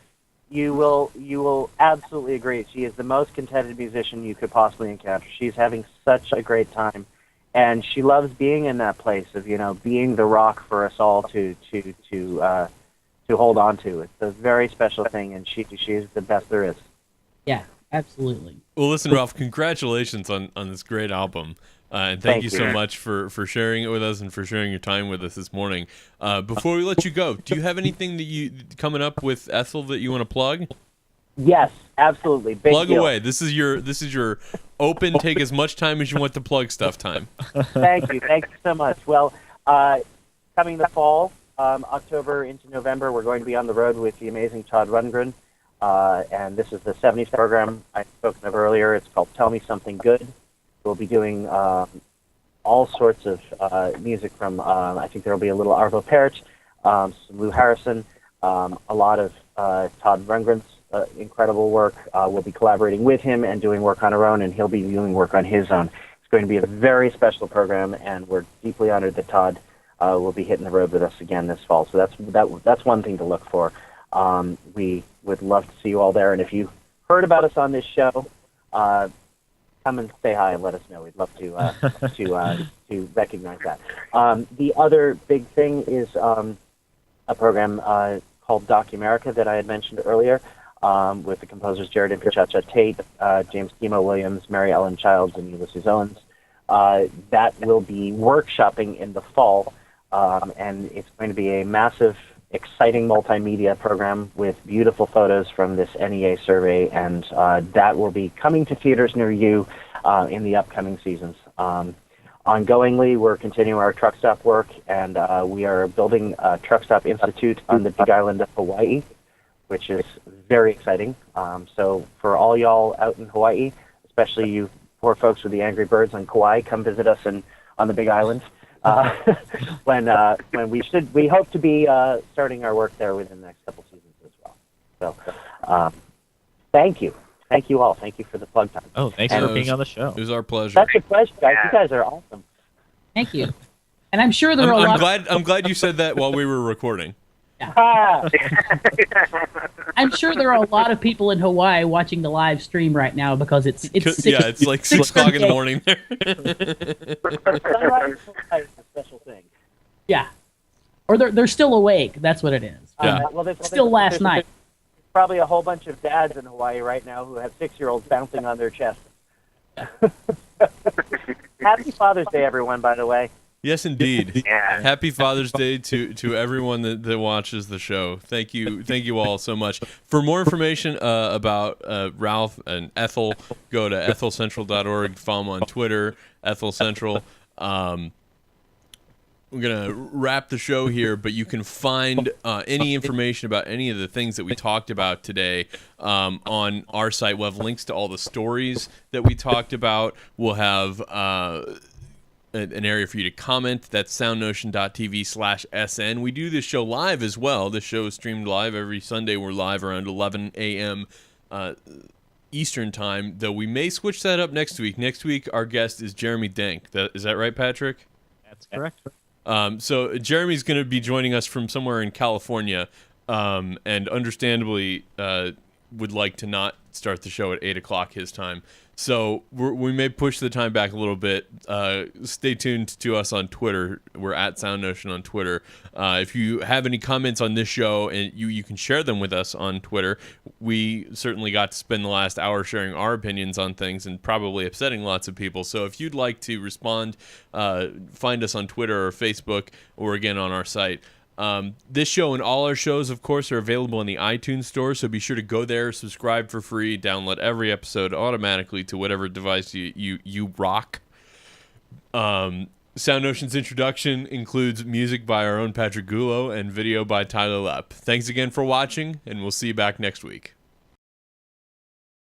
[SPEAKER 4] you will absolutely agree. She is the most contented musician you could possibly encounter. She's having such a great time, and she loves being in that place of being the rock for us all to hold on to. It's a very special thing, and she is the best there is.
[SPEAKER 2] Yeah, absolutely.
[SPEAKER 3] Well, listen, Ralph, congratulations on this great album. And thank you so much for sharing it with us and for sharing your time with us this morning. Before we let you go, do you have anything that you coming up with ETHEL that you want to plug?
[SPEAKER 4] Yes, absolutely. Big
[SPEAKER 3] plug
[SPEAKER 4] deal.
[SPEAKER 3] away. This is your open, take as much time as you want to plug stuff time.
[SPEAKER 4] Thank you so much. Well, coming the fall, October into November, we're going to be on the road with the amazing Todd Rundgren. And this is the 70s program I've spoken of earlier. It's called Tell Me Something Good. We'll be doing all sorts of music from, I think there will be a little Arvo Pärt, some Lou Harrison, a lot of Todd Rundgren's incredible work. We'll be collaborating with him and doing work on our own, and he'll be doing work on his own. It's going to be a very special program, and we're deeply honored that Todd will be hitting the road with us again this fall. So that's one thing to look for. We would love to see you all there, and if you heard about us on this show, come and say hi and let us know. We'd love to recognize that. The other big thing is a program called Documerica that I had mentioned earlier, with the composers Jared Infichacha Tate, James Kimo Williams, Mary Ellen Childs, and Ulysses Owens. That will be workshopping in the fall, and it's going to be a massive, exciting multimedia program with beautiful photos from this NEA survey, and that will be coming to theaters near you in the upcoming seasons. Ongoingly, we're continuing our truck stop work, and we are building a truck stop institute on the Big Island of Hawaii, which is very exciting. So for all y'all out in Hawaii, especially you poor folks with the Angry Birds on Kauai, come visit us on the Big Island. When we hope to be starting our work there within the next couple seasons as well. So, thank you all. Thank you for the plug time.
[SPEAKER 1] Oh, thanks for being on the show.
[SPEAKER 3] It was our pleasure.
[SPEAKER 4] That's a pleasure, guys. You guys are awesome.
[SPEAKER 2] Thank you. And I'm sure there are
[SPEAKER 3] I'm glad you said that while we were recording.
[SPEAKER 4] Ah.
[SPEAKER 2] I'm sure there are a lot of people in Hawaii watching the live stream right now because it's
[SPEAKER 3] it's like 6 o'clock in the morning there.
[SPEAKER 4] Sunrise is a special thing.
[SPEAKER 2] Yeah, or they're still awake. That's what it is.
[SPEAKER 3] Yeah.
[SPEAKER 2] Still last night.
[SPEAKER 4] There's probably a whole bunch of dads in Hawaii right now who have 6-year-olds bouncing on their chests. Happy Father's Day, everyone, by the way.
[SPEAKER 3] Yes, indeed.
[SPEAKER 5] Yeah.
[SPEAKER 3] Happy Father's Day to everyone that watches the show. Thank you all so much. For more information about Ralph and ETHEL, go to ethelcentral.org. Follow them on Twitter, ETHEL Central. We're going to wrap the show here, but you can find any information about any of the things that we talked about today on our site. We'll have links to all the stories that we talked about. We'll have an area for you to comment. That's soundnotion.tv/SN. We do this show live as well. This show is streamed live every Sunday. We're live around 11 a.m. Eastern time, though we may switch that up next week. Next week, our guest is Jeremy Denk. Is that right, Patrick?
[SPEAKER 1] That's correct.
[SPEAKER 3] So Jeremy's going to be joining us from somewhere in California, and understandably would like to not start the show at 8 o'clock his time. So we may push the time back a little bit. Stay tuned to us on Twitter. We're at SoundNotion on Twitter. If you have any comments on this show, and you can share them with us on Twitter. We certainly got to spend the last hour sharing our opinions on things and probably upsetting lots of people. So if you'd like to respond, find us on Twitter or Facebook or again on our site. This show and all our shows, of course, are available in the iTunes store, so be sure to go there, subscribe for free, download every episode automatically to whatever device you rock. SoundNotion's introduction includes music by our own Patrick Gullo and video by Tyler Lepp. Thanks again for watching, and we'll see you back next week.